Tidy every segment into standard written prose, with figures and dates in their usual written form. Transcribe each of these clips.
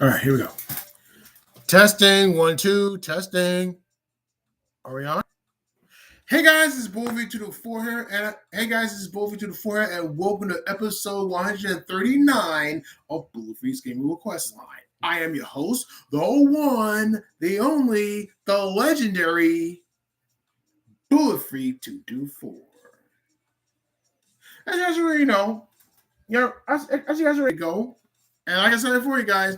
All right, here we go. Testing, 1, 2, testing. Are we on? Hey guys, this is Bulletfreak to the 4 here, and welcome to episode 139 of Bulletfreak's Gaming Request Line. I am your host, the one, the only, the legendary Bulletfreak 224. As you guys already know, as you guys already go, and like I said before, you guys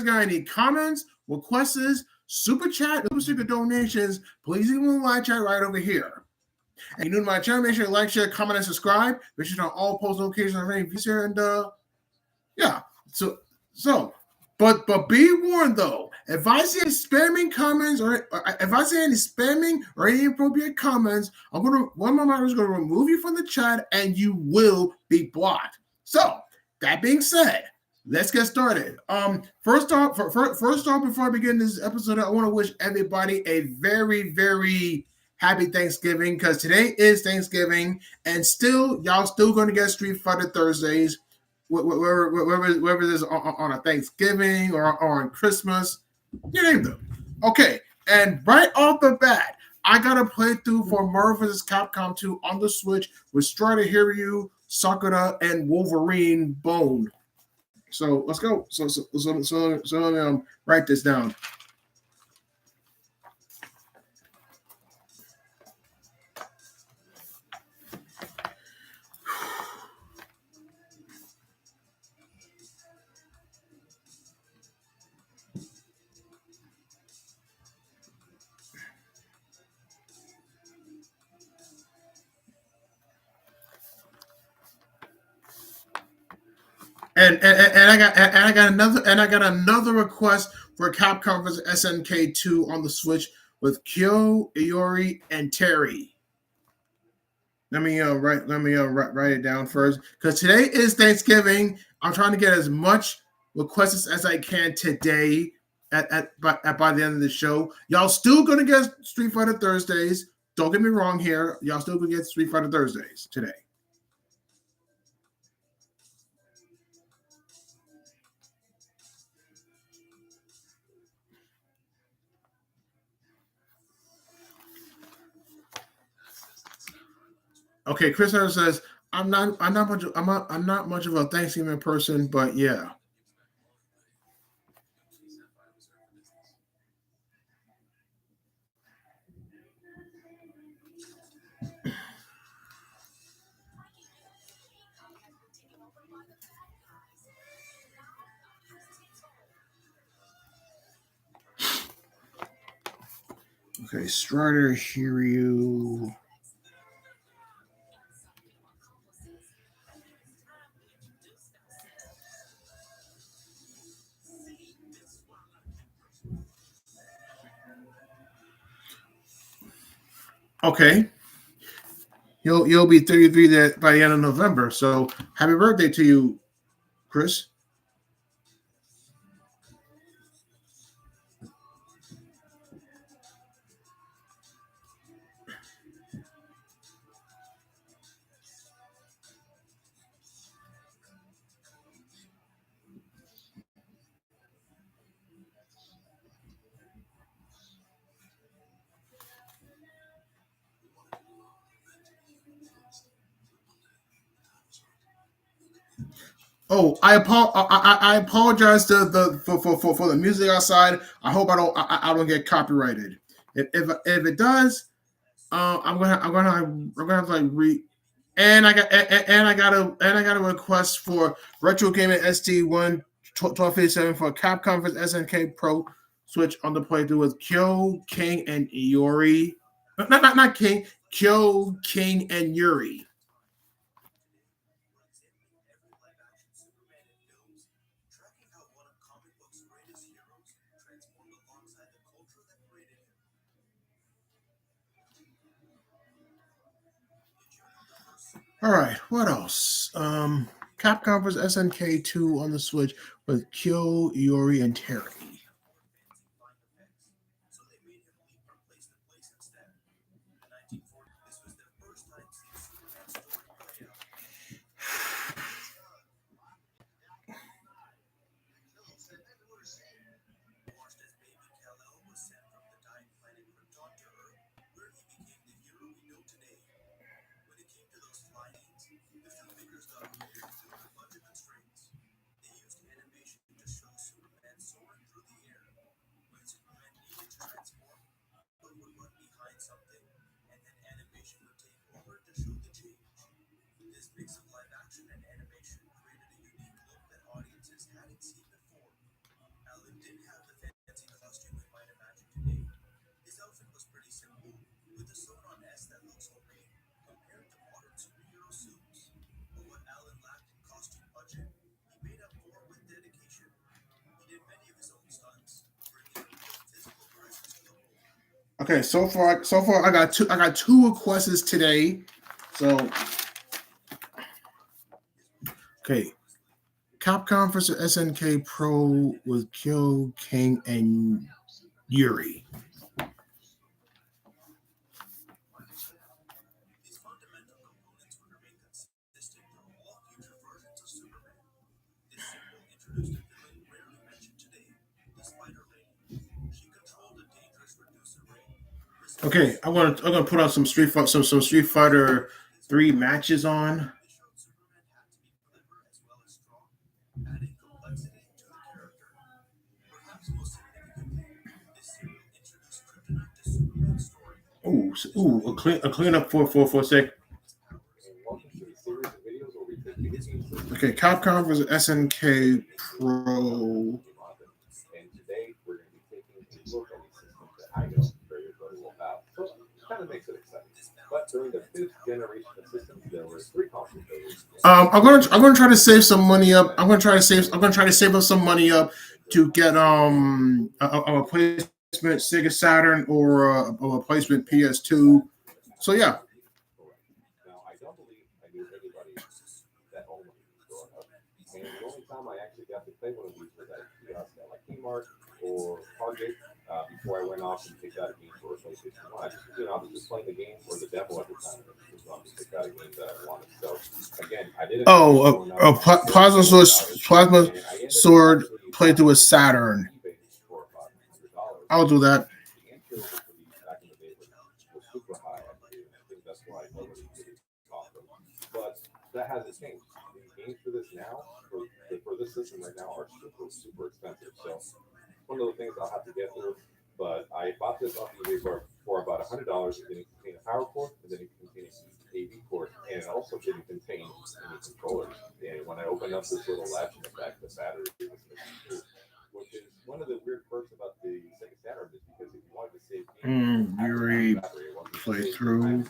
got any comments, requests, super chat, super sticker donations, please leave them in the live chat right over here. And if you're new to my channel, make sure you like, share, comment, and subscribe. Make sure to turn on all post notifications on any videos here. And yeah, but be warned though, if I see any spamming comments or if I see any spamming or any inappropriate comments, one of my moderators is gonna remove you from the chat and you will be blocked. So that being said, let's get started. First off, before I begin this episode, I want to wish everybody a very, very happy Thanksgiving, because today is Thanksgiving, and y'all still going to get Street Fighter Thursdays, whether it is on a Thanksgiving or on Christmas, you name them. Okay, and right off the bat, I got a playthrough for Marvel vs. Capcom 2 on the Switch with Strider Hiryu, Sakura, and Wolverine Bone. So let's go. So let me write this down. And I got another request for Capcom vs. SNK 2 on the Switch with Kyo, Iori, and Terry. Let me write it down first, because today is Thanksgiving. I'm trying to get as much requests as I can today by the end of the show. Y'all still gonna get Street Fighter Thursdays. Don't get me wrong here. Y'all still gonna get Street Fighter Thursdays today. Okay, Chris Hunter says, I'm not much of a Thanksgiving person, but yeah. Okay, Strider Hiryu. Okay. You'll be 33 by the end of November. So happy birthday to you, Chris. Oh, I apologize for the music outside. I hope I don't get copyrighted. If it does, I'm gonna have to like read. And I got a request for Retro Gaming ST1 1257 for Capcom vs. SNK Pro Switch on the playthrough with Kyo, King, and Iori. Not King. Kyo, King, and Yuri. All right, what else? Capcom vs. SNK 2 on the Switch with Kyo, Iori, and Terry. Okay, so far I got two requests today. So okay, Capcom vs SNK Pro with Kyo, King, and Yuri. Okay, I'm gonna put out some Street Fighter 3 matches on. A clean up for a sec. Okay, Capcom vs SNK Pro. And today we're going to be taking a look at a system that I know very little about. So it kind of makes it exciting. But during the fifth generation of systems, there were three console builders. I'm gonna try to save some money up. I'm gonna try to save up some money up to get a replacement Sega Saturn or a replacement PS2. So yeah. Correct. Now, I don't believe I knew anybody that owned one of these growing up. And the only time I actually got to play one of these was at a kiosk at like Kmart or Target before I went off and picked out a game for a PlayStation 1. I was just playing the game or the demo at the time. I was on to pick out a game that I wanted. So, again, I didn't. Plasma Sword played through a Saturn. I'll do that. The entry level for these back in the day was super high, I believe. And I think that's why nobody really talked them. But that hasn't changed. The games for this now, for this system right now, are super, super expensive. So one of the things I'll have to get through. But I bought this off eBay for about $100. It didn't contain a power cord, and then it contained an AV cord, and it also didn't contain any controllers. And when I opened up this little latch in the back, the battery was missing too, which is one of the weird perks about the Sega Saturn is because if you wanted to save games, Yuri play through.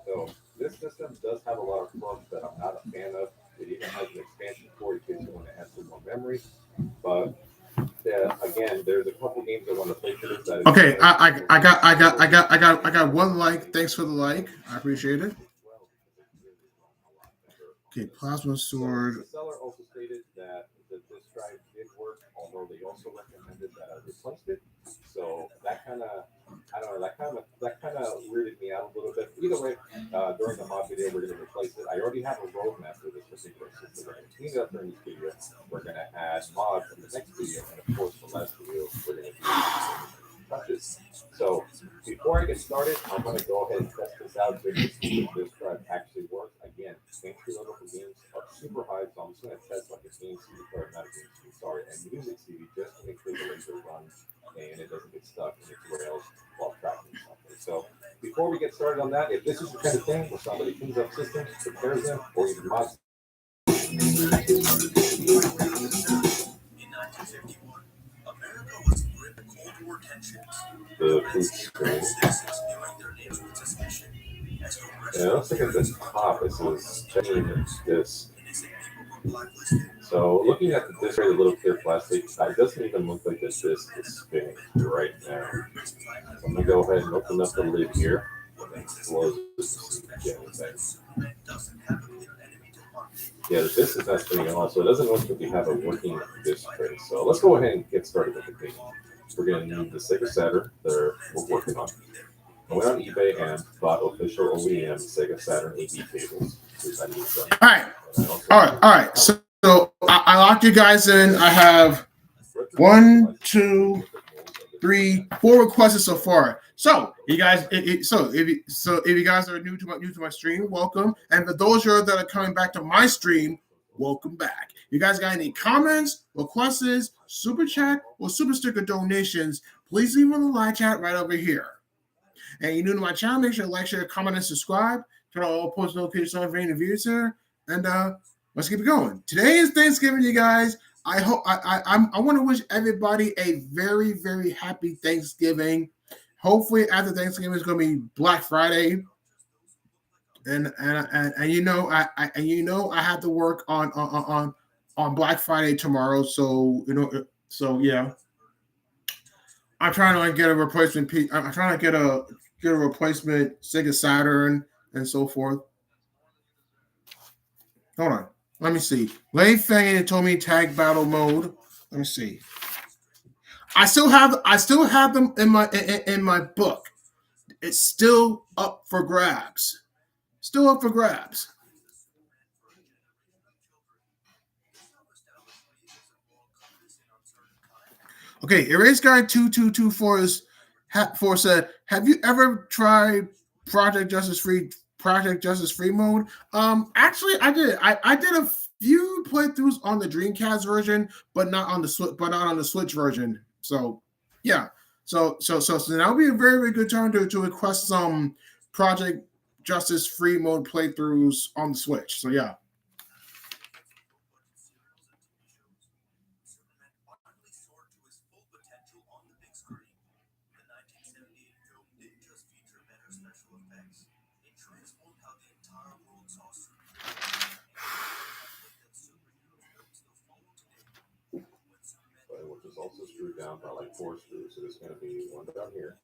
So this system does have a lot of perks that I'm not a fan of. It even has an expansion port in case you want to add some more memory. But again, there's a couple games I want to play for this. Okay, I got one like. Thanks for the like. I appreciate it. Okay, Plasma Sword. The seller also stated that the disk drive did work, although they also recommended that I replaced it. So that kind of, I don't know, that kind of weirded me out a little bit. Either way, during the mod video, we're going to replace it. I already have a roadmap for this particular system. We're going to clean it up during this video. We're going to add mods in the next video, and of course, the last video, we're going to do touches. So before I get started, I'm going to go ahead and test this out to see if this drive actually works. Again, entry level for games are super high, so I'm just going to test like a game CD, or not a game CD, sorry, a music CD just to make sure the laser runs and it doesn't get stuck in its rails while tracking something. So before we get started on that, if this is the kind of thing where somebody cleans up systems, repairs them, or even mods. In 1951, America was in the Cold War tensions. The food screen. Yeah, it looks like at the top it says checking this. So looking at the disc, a little clear plastic, it doesn't even look like the disc is spinning right now. So I'm gonna go ahead and open up the lid here and close this again. Yeah, the disc is not spinning at all, so it doesn't look like we have a working disc tray. So let's go ahead and get started with the thing. We're going to need the Sega Saturn that we're working on. I went on eBay and bought official OEM Sega Saturn AV cables. I need them. All right. So I locked you guys in. I have 1, 2, 3, 4 requests so far. So you guys, if you guys are new to my stream, welcome. And for those that are coming back to my stream, welcome back. You guys got any comments, requests, super chat, or super sticker donations? Please leave them in the live chat right over here. And you're new to my channel, make sure to like, share, comment, and subscribe. turn on all post notifications on Rain Reviews here, and let's keep it going. Today is Thanksgiving, you guys. I hope I want to wish everybody a very, very happy Thanksgiving. Hopefully, after Thanksgiving, it's going to be Black Friday, and you know I have to work on Black Friday tomorrow. So yeah, I'm trying to get a replacement. I'm trying to get a replacement Sega Saturn and so forth. Hold on, let me see. Lei Fang told me tag battle mode. Let me see. I still have them in my book. It's still up for grabs. Still up for grabs. Okay, Erase Guy 2224 said, "Have you ever tried Project Justice Free mode?" Actually, I did. I did a few playthroughs on the Dreamcast version, but not on the Switch version. So yeah. So that would be a very, very good time to request some Project Justice Free mode playthroughs on the Switch. So yeah. Which is also screwed down by like 4 screws, so there's going to be one down here.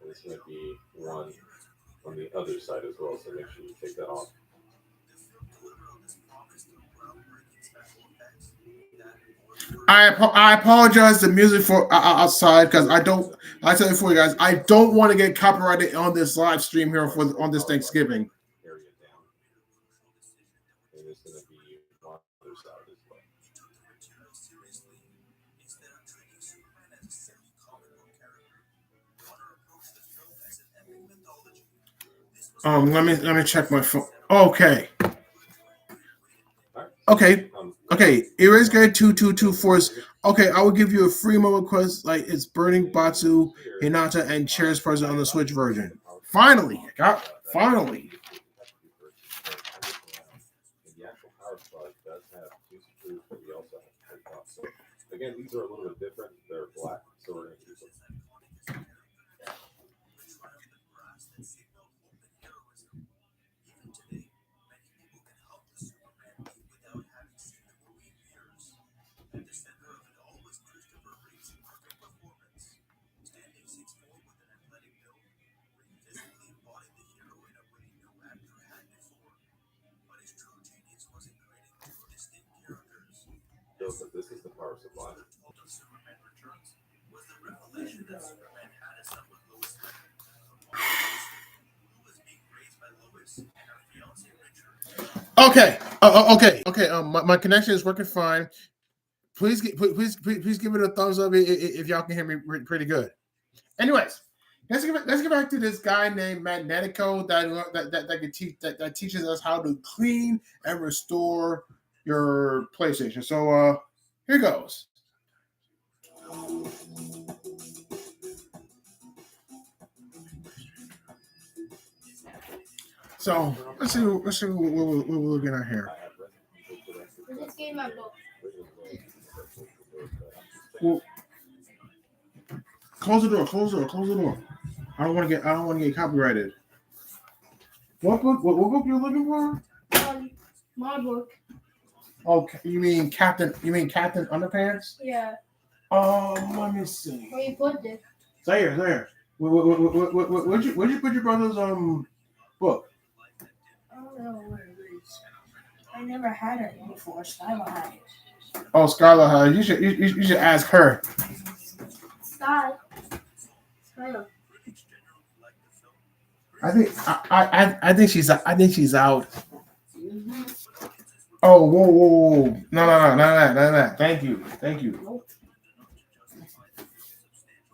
And there's going to be one on the other side as well, so make sure you take that off. I apologize the music for outside because I tell you for you guys, I don't want to get copyrighted on this live stream here on this Thanksgiving. Area down. And there's going to be one other side as well. Let me check my phone. Okay. Erase Guide 2224 is okay. I will give you a free mode request like it's Burning Batsu, Hinata, and Chair's present on the Switch version. Finally. The actual power supply does have 2 screws, but we also have to take off. So again, these are a little bit different. They're black, so we're going to use them. But this is the power supply. Okay. My connection is working fine. Please give it a thumbs up if y'all can hear me pretty good. Anyways, let's get back to this guy named Magnetico that teaches us how to clean and restore your PlayStation. So here goes. So let's see what we're looking at here. I just gave my book. Well, close the door. I don't want to get copyrighted. What book you're looking for? My book. Okay, you mean Captain Underpants? Yeah. Let me see. Where you put it? There. Where'd you put your brother's book? I don't know where it is. I never had it before. Skylar had it. Oh, Skylar had it. You should ask her. Skylar. I think she's out. Mm-hmm. Oh, whoa. No, that. Thank you.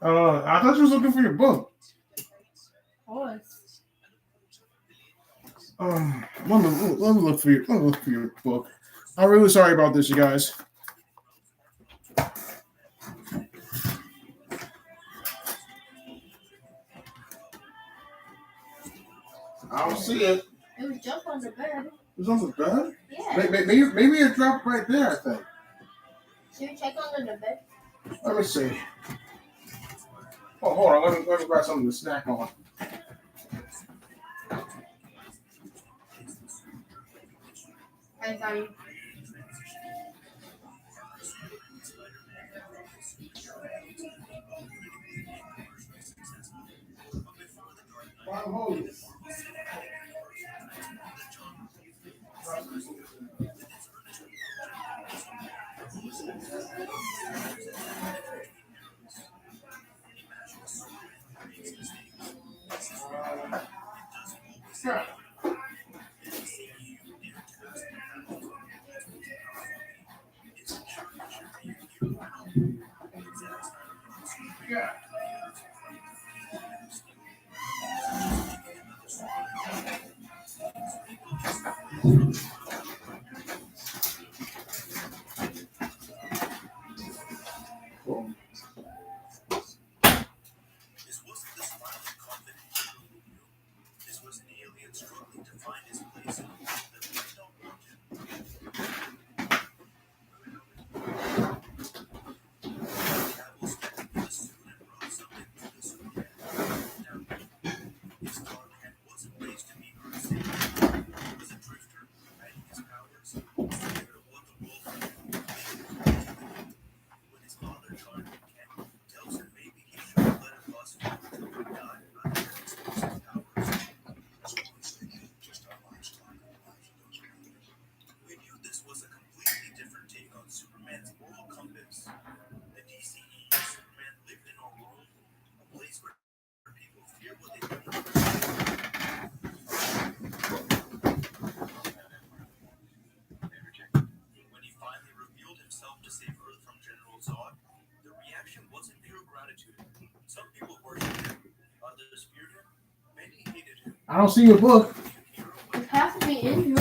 I thought you was looking for your book. Oh. Let me look for your book. I'm really sorry about this, you guys. I don't see it. It was just on the bed. It was on the bed? Yeah. Maybe it dropped right there, I think. Should we check under the bed? Let me see. Oh, hold on. Let me grab something to snack on. I got you. I don't see your book. It has to be in here.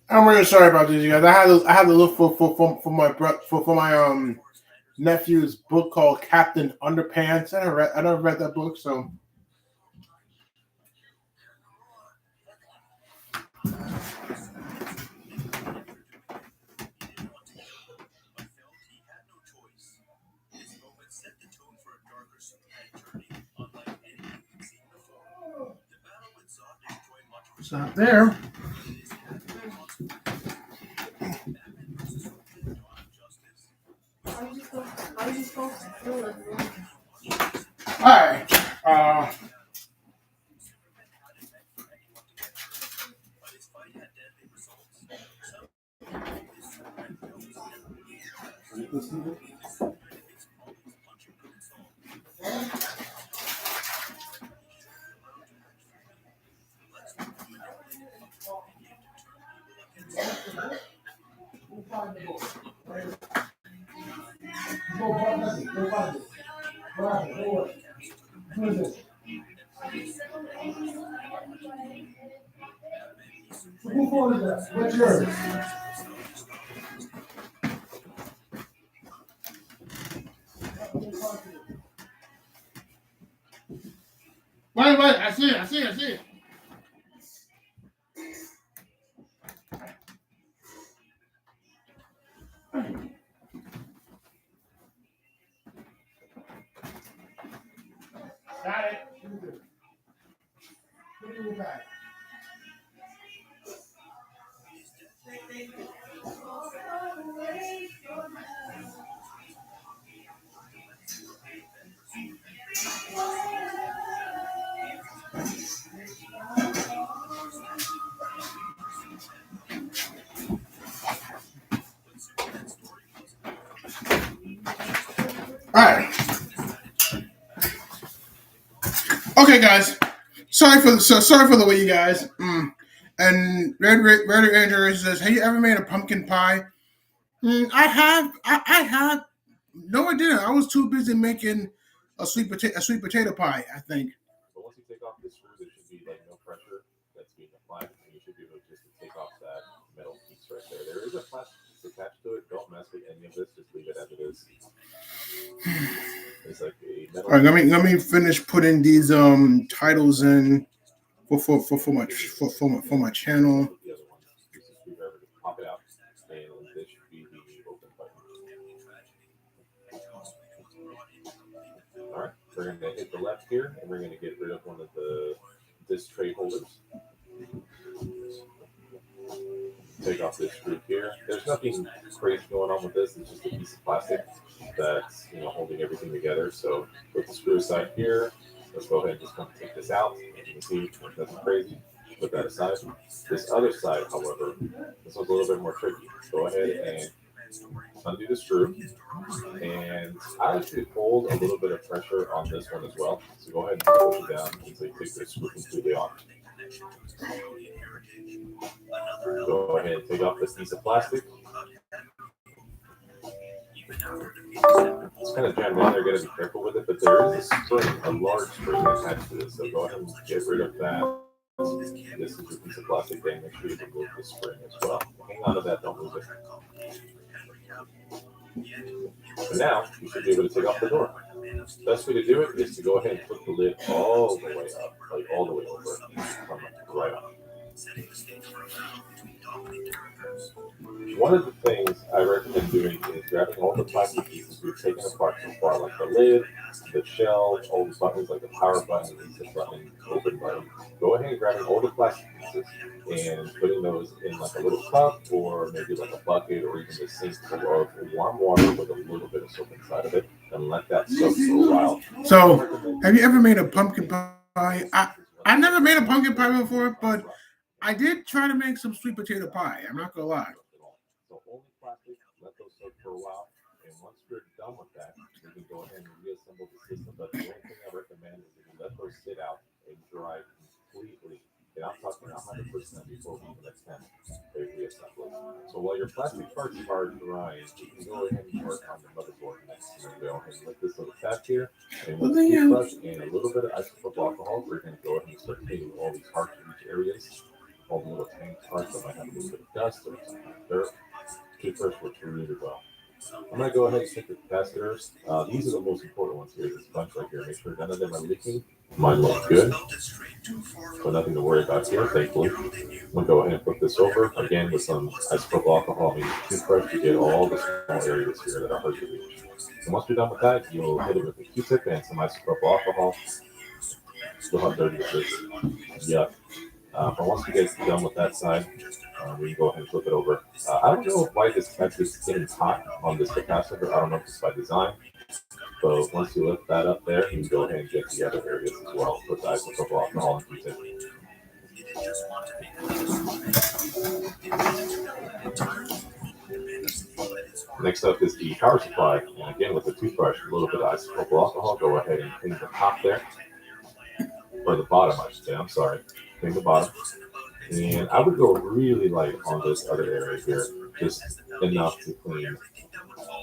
I'm really sorry about this, you guys. I had to look for my nephew's book called Captain Underpants. I never read that book, so. It's not there. I'll just go through it. All right. Who phone is that? What's yours? Wait, I see it. Got it. Put it in the bag. All right. Okay, guys. Sorry for the way, you guys. And Red Andrew says, "Have you ever made a pumpkin pie?" I have. I have. No, I didn't. I was too busy making a sweet potato pie, I think. So once you take off the screw, there should be like no pressure that's being applied, and you should be able just to take off that metal piece right there. There is a plastic piece attached to it. Don't mess with any of this. Just leave it as it is. It's like a metal. All right, let me finish putting these titles in for my channel. The other one. Use the screwdriver to pop it out, and this should be the open button. All right, we're going to hit the left here, and we're going to get rid of one of the disc tray holders. Take off this screw here. There's nothing crazy going on with this. It's just a piece of plastic that's holding everything together. So put the screw aside here. Let's go ahead and just come take this out. As you can see, nothing crazy. Put that aside. This other side, however, this one's a little bit more tricky. Go ahead and undo the screw. And I actually hold a little bit of pressure on this one as well. So go ahead and push it down until you take the screw completely off. Go ahead and take off this piece of plastic. It's kind of jammed in there, gotta be careful with it, but there is a spring, a large spring attached to this. So go ahead and get rid of that. This is a piece of plastic thing. Make sure you remove the spring as well. Hang on to that, don't move it. And now you should be able to take off the door. Best way to do it is to go ahead and flip the lid all the way up, like all the way over, from right up. One of the things I recommend doing is grabbing all the plastic pieces we've taken apart so far, like the lid, the shell, all the buttons like the power button, reset button, open button. Go ahead and grabbing all the plastic pieces and putting those in like a little cup or maybe like a bucket or even a sink full of warm water with a little bit of soap inside of it and let that soak for a while. So, have you ever made a pumpkin pie? I never made a pumpkin pie before, but I did try to make some sweet potato pie. I'm not gonna lie. So only plastic, let those soak for a while, and once you're done with that, you can go ahead and reassemble the system. But the only thing I recommend is if you let those sit out and dry completely, and I'm talking 100% before we even attempt a reassembly. So while your plastic parts are drying, you can go ahead and work on the motherboard next. So go ahead and let this little tap here, and with a toothbrush and a little bit of isopropyl alcohol, we're going to go ahead and start cleaning all these hard to reach areas, all the little tiny parts that might have a little bit of dust or some kind of dirt. Toothbrush works really well. I'm going to go ahead and check the capacitors. These are the most important ones here. This bunch right here. Make sure none of them are leaking. Mine look good. So nothing to worry about here, thankfully. I'm going to go ahead and flip this over. Again, with some isopropyl alcohol and toothbrush to get all the small areas here that are hard to reach. And once you're done with that, you'll hit it with a Q-tip and some isopropyl alcohol. Look how dirty it is. Yuck. But once we get done with that side, we can go ahead and flip it over. I don't know why this actually is getting hot on this capacitor. I don't know if it's by design. But once you lift that up there, you can go ahead and get the other areas as well. Put the isopropyl alcohol and Q-tip. Next up is the power supply. And again, with the toothbrush, a little bit of isopropyl alcohol. Go ahead and clean the top there. Or the bottom, I should say. I'm sorry. Clean the bottom. And I would go really light on this other area here, just enough to clean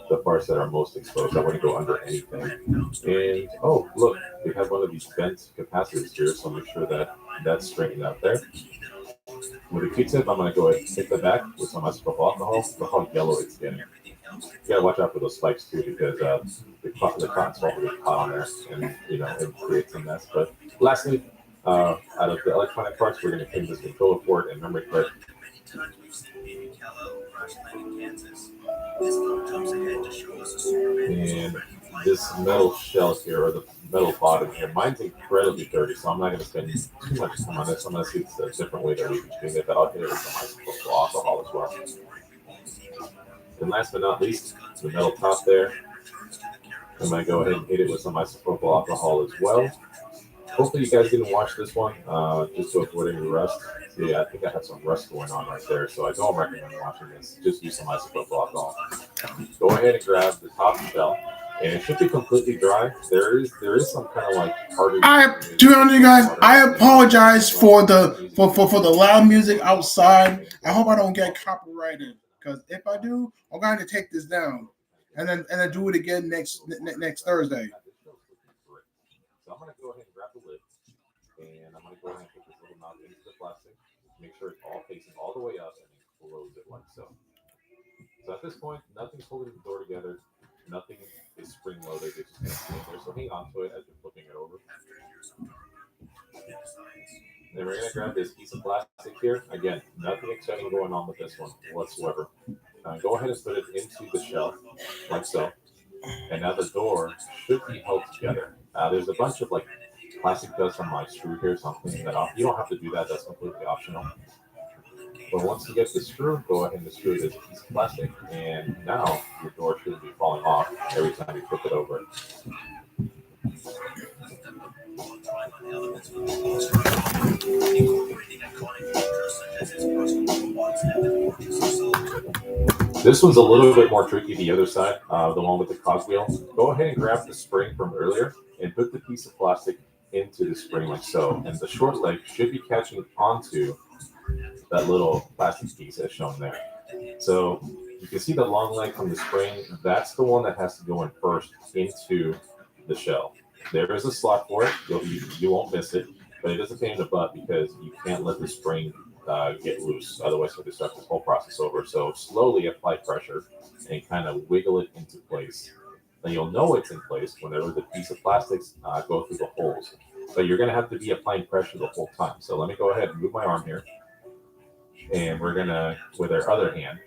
the parts that are most exposed. I wouldn't go under anything. And oh, look, we have one of these bent capacitors here, so make sure that that's straightened out there. With a Q-tip, I'm going to go ahead and hit the back with some isopropyl alcohol. Look how yellow it's getting. You gotta watch out for those spikes too, because the cotton's all really hot on there, and it creates a mess. But lastly, out of the electronic parts, we're going to clean this controller port and memory card. And this metal shell here, or the metal bottom here, mine's incredibly dirty, so I'm not going to spend too much time on this unless it's a different way that we can clean it, but I'll hit it with some isopropyl alcohol as well. And last but not least, the metal top there. I'm going to go ahead and hit it with some isopropyl alcohol as well. Hopefully you guys didn't watch this one, just to avoid any rust. Yeah, I think I have some rust going on right there, so I don't recommend watching this. Just use some isopropyl alcohol. Go ahead and grab the top shell, and it should be completely dry. There is some kind of like harder. To be honest, you guys, I apologize for the loud music outside. I hope I don't get copyrighted, because if I do, I'm going to take this down, and then do it again next Thursday. So I'm going to go ahead and grab the lid, and I'm going to go ahead and put this little knob into the plastic. Make sure it's all facing all the way up, and then close it like so. So at this point, nothing's holding the door together. Nothing is spring loaded. It's just going to stay there. So hang on to it as you're flipping it over. Then we're going to grab this piece of plastic here. Again, nothing exciting going on with this one whatsoever. Go ahead and put it into the shell, like so. And now the door should be held together. There's a bunch of like plastic dust on my screw here, so I'm cleaning that off. You don't have to do that. That's completely optional. But once you get the screw, go ahead and screw this piece of plastic. And now your door shouldn't be falling off every time you flip it over. This one's a little bit more tricky, the other side, the one with the cogwheel. Go ahead and grab the spring from earlier and put the piece of plastic into the spring like so. And the short leg should be catching onto that little plastic piece as shown there. So you can see the long leg from the spring. That's the one that has to go in first into the shell. There is a slot for it. You won't miss it, but it is a pain in the butt because you can't let the spring get loose. Otherwise, you'll start this whole process over. So slowly apply pressure and kind of wiggle it into place. Then you'll know it's in place whenever the piece of plastics go through the holes. But you're going to have to be applying pressure the whole time. So let me go ahead and move my arm here. And we're going to, with our other hand,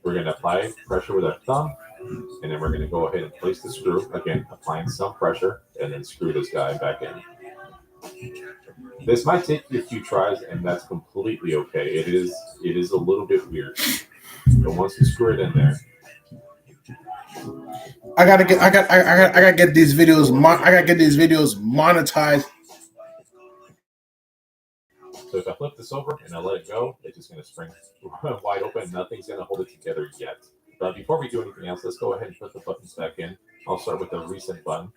we're going to apply pressure with our thumb. And then we're going to go ahead and place the screw. Again, applying some pressure and then screw this guy back in. This might take you a few tries, and that's completely okay. It is a little bit weird. But once you screw it in there, I gotta get these videos. I gotta get these videos monetized. So if I flip this over and I let it go, it's just going to spring wide open. Nothing's going to hold it together yet. But before we do anything else, let's go ahead and put the buttons back in. I'll start with the reset button.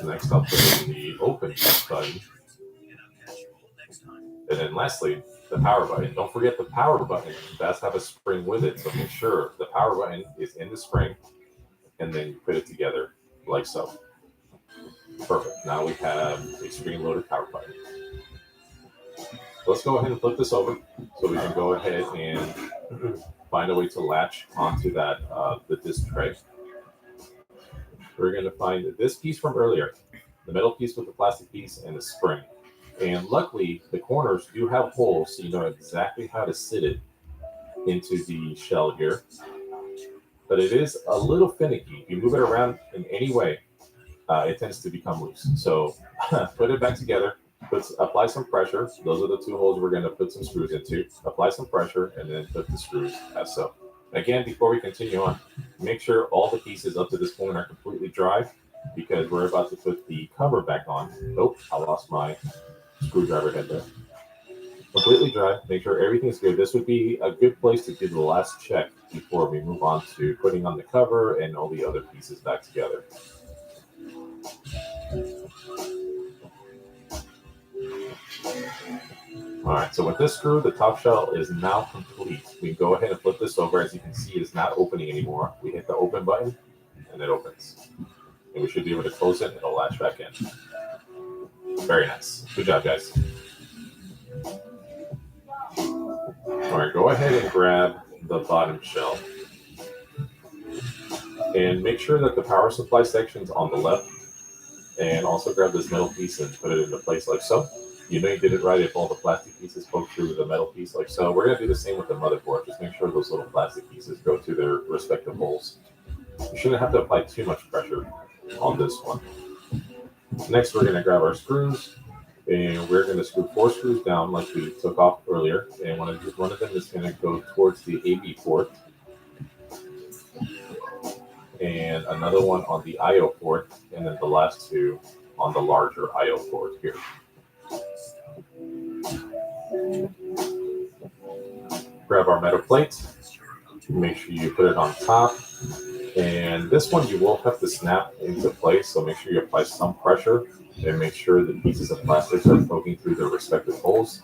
Next, I'll put in the open button. And then lastly, the power button. Don't forget the power button does have a spring with it, so make sure the power button is in the spring, and then you put it together like so. Perfect. Now we have a spring-loaded power button. Let's go ahead and flip this over so we can go ahead and find a way to latch onto that the disc tray. We're going to find this piece from earlier, the metal piece with the plastic piece and the spring. And luckily, the corners do have holes, so you know exactly how to sit it into the shell here. But it is a little finicky. If you move it around in any way, it tends to become loose. So put it back together, apply some pressure. Those are the two holes we're going to put some screws into. Apply some pressure and then put the screws as so. Again, before we continue on, make sure all the pieces up to this point are completely dry because we're about to put the cover back on. Oh, I lost my screwdriver head there. Completely dry. Make sure everything's good. This would be a good place to do the last check before we move on to putting on the cover and all the other pieces back together. All right, so with this screw, the top shell is now complete. We go ahead and flip this over. As you can see, it's not opening anymore. We hit the open button, and it opens. And we should be able to close it, and it'll latch back in. Very nice. Good job, guys. All right, go ahead and grab the bottom shell. And make sure that the power supply section's on the left. And also grab this metal piece and put it into place like so. You know you did it right if all the plastic pieces poke through the metal piece like so. We're going to do the same with the motherboard. Just make sure those little plastic pieces go through their respective holes. You shouldn't have to apply too much pressure on this one. Next, we're going to grab our screws. And we're going to screw 4 screws down like we took off earlier. And one of them is going to go towards the AV port. And another one on the I/O port. And then the last 2 on the larger I/O port here. Grab our metal plate. Make sure you put it on top. And this one you will have to snap into place. So make sure you apply some pressure. And make sure the pieces of plastic are poking through their respective holes.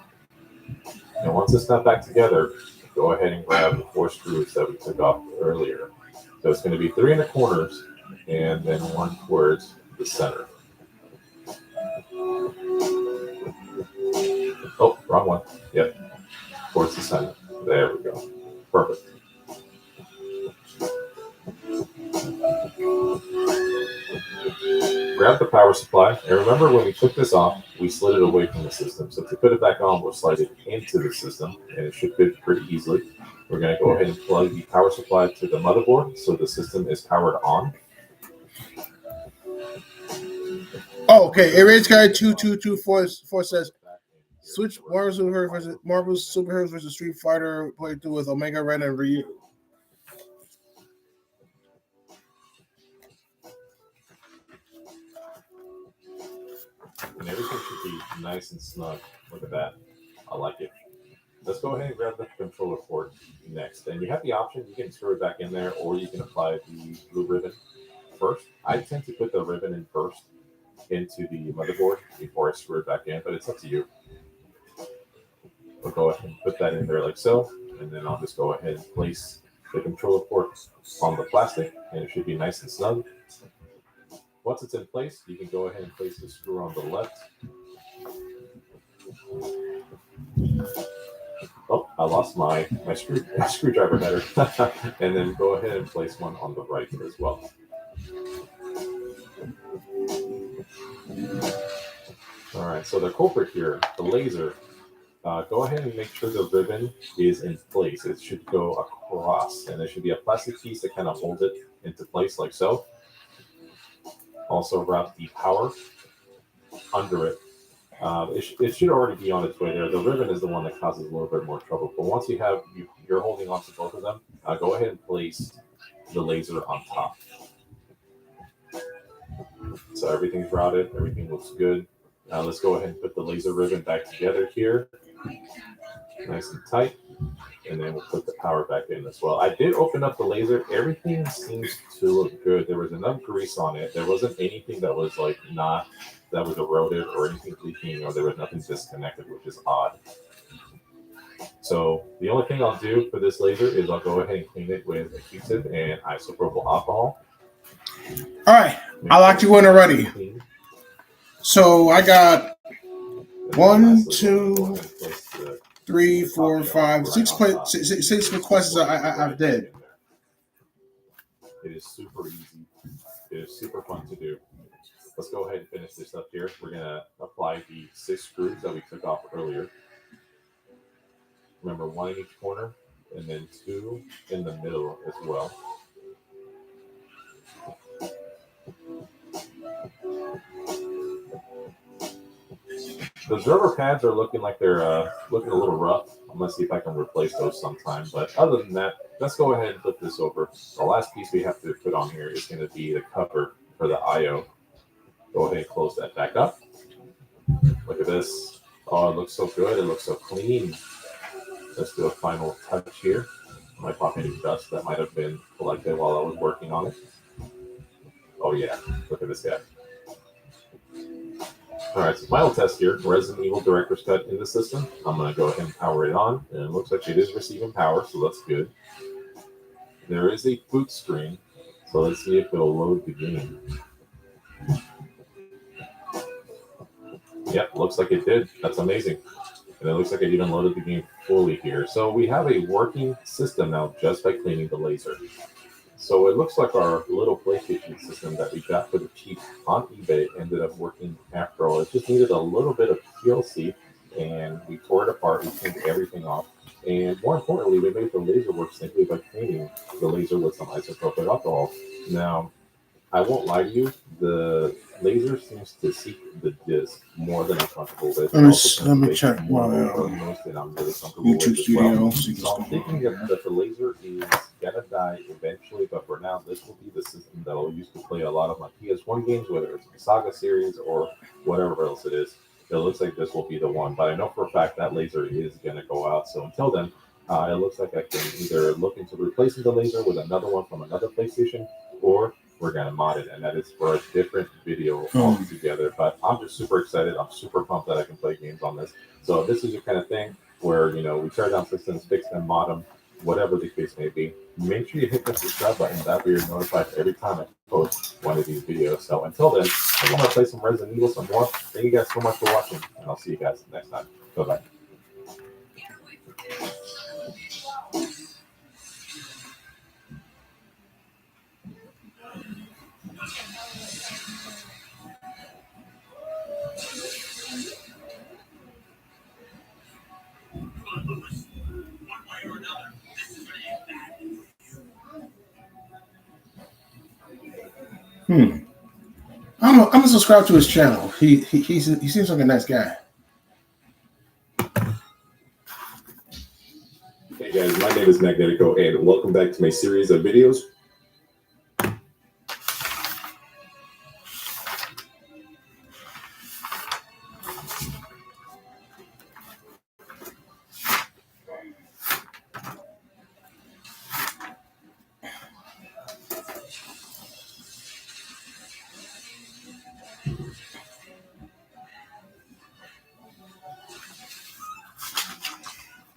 And once it's snapped back together, go ahead and grab the 4 screws that we took off earlier. So it's going to be 3 in the corners and then 1 towards the center. Oh, wrong one. Yep. Towards the center. There we go. Perfect. Grab the power supply, and remember when we took this off, we slid it away from the system. So to put it back on, we'll slide it into the system, and it should fit pretty easily. We're going to go ahead and plug the power supply to the motherboard so the system is powered on. Oh, okay. Erase Guy 2224 says switch Marvel Superheroes versus Street Fighter playthrough with Omega Red and Ryu. And everything should be nice and snug. Look at that. I like it. Let's go ahead and grab the controller port next. And you have the option, you can screw it back in there, or you can apply the blue ribbon first. I tend to put the ribbon in first into the motherboard before I screw it back in, but it's up to you. We'll go ahead and put that in there like so, and then I'll just go ahead and place the controller port on the plastic, and it should be nice and snug. Once it's in place, you can go ahead and place the screw on the left. Oh, I lost my screwdriver header. And then go ahead and place one on the right as well. All right, so the culprit here, the laser, go ahead and make sure the ribbon is in place. It should go across, and there should be a plastic piece that kind of holds it into place like so. Also wrap the power under it. It should already be on its way there. The ribbon is the one that causes a little bit more trouble. But once you're holding on to both of them, go ahead and place the laser on top. So everything's routed. Everything looks good. Now let's go ahead and put the laser ribbon back together here. Nice and tight. And then we'll put the power back in as well. I did open up the laser. Everything seems to look good. There was enough grease on it. There wasn't anything that was that was eroded or anything leaking, or there was nothing disconnected, which is odd. So the only thing I'll do for this laser is I'll go ahead and clean it with a Q-tip and isopropyl alcohol. All right, I locked you in already. So I got 1, 2, 3, 4, 5, 6 requests I've did. It is super easy. It is super fun to do. Let's go ahead and finish this up here. We're going to apply the 6 screws that we took off earlier. Remember, 1 in each corner, and then 2 in the middle as well. Those rubber pads are looking like they're looking a little rough. I'm going to see if I can replace those sometime. But other than that, let's go ahead and flip this over. The last piece we have to put on here is going to be the cover for the I/O. Go ahead and close that back up. Look at this. Oh, it looks so good. It looks so clean. Let's do a final touch here. I might pop any dust that might have been collected while I was working on it. Oh yeah, look at this guy. All right, so final test here. Resident Evil Director's Cut in the system. I'm going to go ahead and power it on, and it looks like it is receiving power, so that's good. There is a boot screen, so let's see if it'll load the game. Yep, looks like it did. That's amazing. And it looks like it even loaded the game fully here. So we have a working system now just by cleaning the laser. So it looks like our little PlayStation system that we got for the cheap on eBay ended up working after all. It just needed a little bit of TLC, and we tore it apart. We cleaned everything off. And more importantly, we made the laser work simply by cleaning the laser with some isopropyl alcohol. Now, I won't lie to you, the laser seems to seek the disc more than I'm comfortable with. Let me check my YouTube studio. So I'm thinking that the laser is gonna die eventually, but for now, this will be the system that I'll use to play a lot of my PS1 games, whether it's the Saga series or whatever else it is. It looks like this will be the one, but I know for a fact that laser is gonna go out. So until then, it looks like I can either look into replacing the laser with another one from another PlayStation, or we're going to mod it, and that is for a different video altogether. But I'm just super excited. I'm super pumped that I can play games on this. So if this is your kind of thing where, we tear down systems, fix them, mod them, whatever the case may be, make sure you hit the subscribe button. That way you're notified every time I post one of these videos. So until then, I'm going to play some Resident Evil some more. Thank you guys so much for watching, and I'll see you guys next time. Bye-bye. I'm gonna subscribe to his channel. He seems like a nice guy. Hey guys, my name is Magnetico, and welcome back to my series of videos.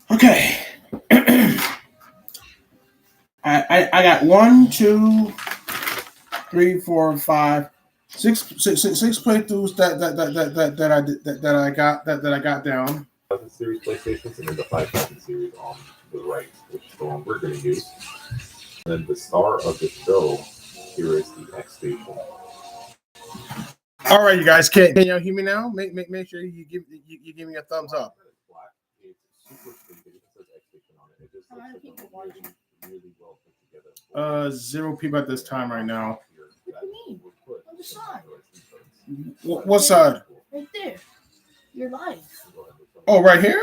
Okay. I got 1, 2, 3, 4, 5, 6 playthroughs that I got down. 1000 series PlayStations, and then the 5000 series on the right, which is the one we're going to use. And then the star of the show here is the X Station. All right, you guys, can y'all hear me now? Make sure you give me a thumbs up. It's super simple. It says X Station on it. It just looks like a really well put together. 0 people at this time right now. What do you mean? On the side. What side? Right there. You're live. Oh, right here?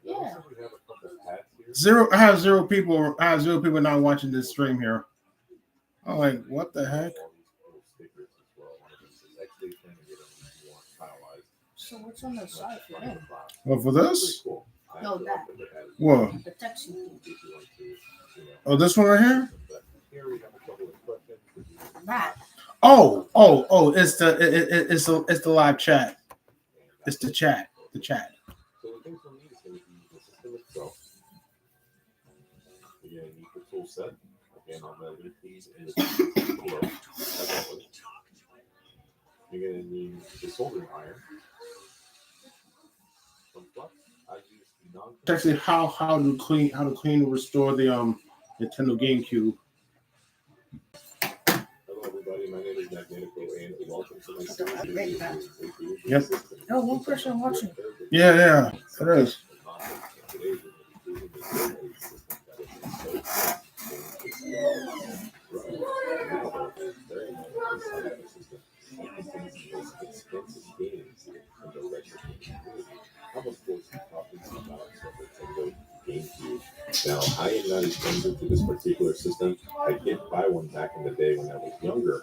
Yeah. 0. I have 0 people. I have 0 people not watching this stream here. I'm like, what the heck? So what's on the side for him? Well, for this? No, that. What? The text you. Oh, this one right here? That. Oh! It's the live chat. It's the chat. The chat. So the thing for me is going to be the system itself. You're going to need the tool set. Again, I'm going to link these in the description below, as always. You're going to need the soldering iron. Some flux. I use the non. It's actually how to clean and restore the Nintendo GameCube. Hello everybody, my name is Magnetico, and welcome to my series. Yep. No, one person watching. Yeah, it is. Now, I am not a stranger to this particular system. I did buy one back in the day when I was younger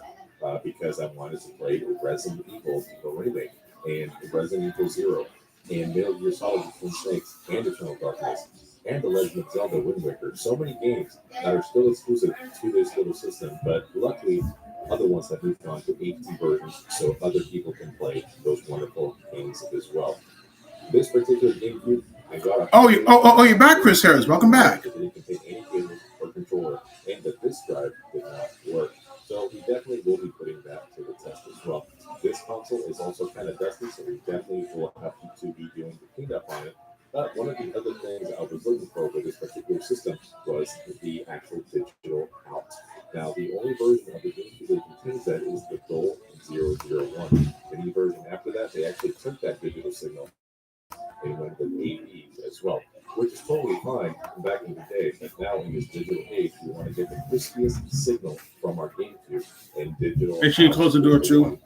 because I wanted to play Resident Evil Remake and Resident Evil 0 and Metal Gear Solid Twin Snakes and Eternal Darkness and The Legend of Zelda Wind Waker. So many games that are still exclusive to this little system, but luckily other ones have moved on to HD versions so other people can play those wonderful games as well. This particular GameCube, I got a you're back, Chris Harris. Welcome back. It didn't contain any cables or controller, and the disk drive did not work. So we definitely will be putting that to the test as well. This console is also kind of dusty, so we definitely will have to be doing the cleanup on it. But one of the other things I was looking for with this particular system was the actual digital out. Now, the only version of the GameCube that contains that is the Dole 001. Any version after that, they actually took that digital signal and went with AV as well, which is totally fine back in the day. But now in this digital age, we want to get the crispiest signal from our GameCube and digital. Make sure you close the door too,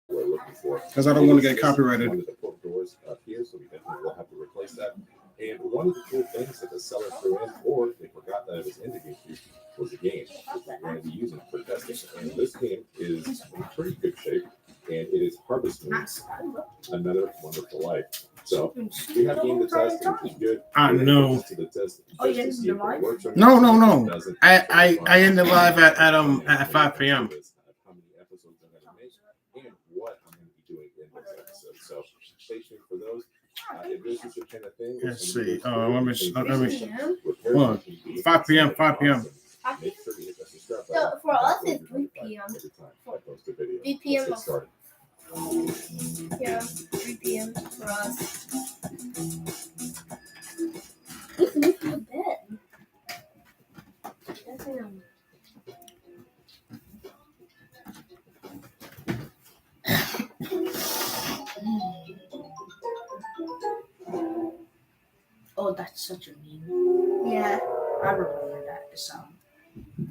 we're looking for because I don't want to get copyrighted. One of the port doors up here, so we definitely will have to replace that. And one of the cool things that the seller threw in, or they forgot that it was in the GameCube, was a game which we're going to be using for testing. And this game is in pretty good shape, and it is Harvest Moon, Another Wonderful Life. So we have game to test, which is good. I know. To the test Oh, you ended the live? No. I ended live at 5 p.m. How many episodes I'm going to make and what I'm going to be doing in this episode. So stay tuned for those. If this is your kind of thing, Let's see. Let me. PM? 5 p.m. 5 p.m. Make sure you hit that subscribe No, button. for us it's 3 p.m. Every time I post a video. 3 p.m. Let's get started. Yeah, 3 p.m. for us. Let's move to the bed. That's Oh, that's such a meme. Yeah. I remember that the sound.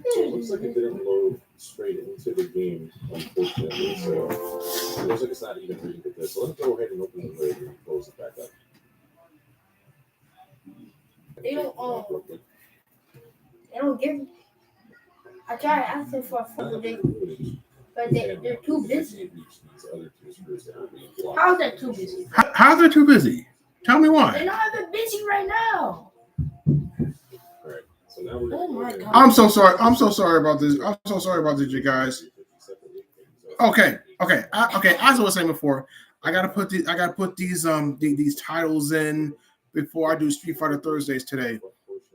It looks like it didn't load straight into the game, unfortunately. So it looks like it's not even reading the disc. So let's go ahead and open the lid and close it back up. They don't give. I tried asking for a phone, but they're too busy. How's that too busy? How's they too busy? Tell me They're why. not even busy right now. Alright, so now we're Oh my God. I'm so sorry. I'm so sorry about this. I'm so sorry about this, you guys. Okay. As I was saying before, I gotta put these titles in before I do Street Fighter Thursdays today.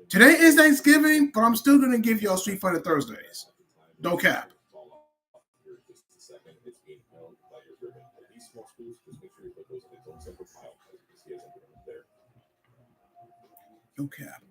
Today is Thanksgiving, but I'm still gonna give y'all Street Fighter Thursdays. No cap. No cap.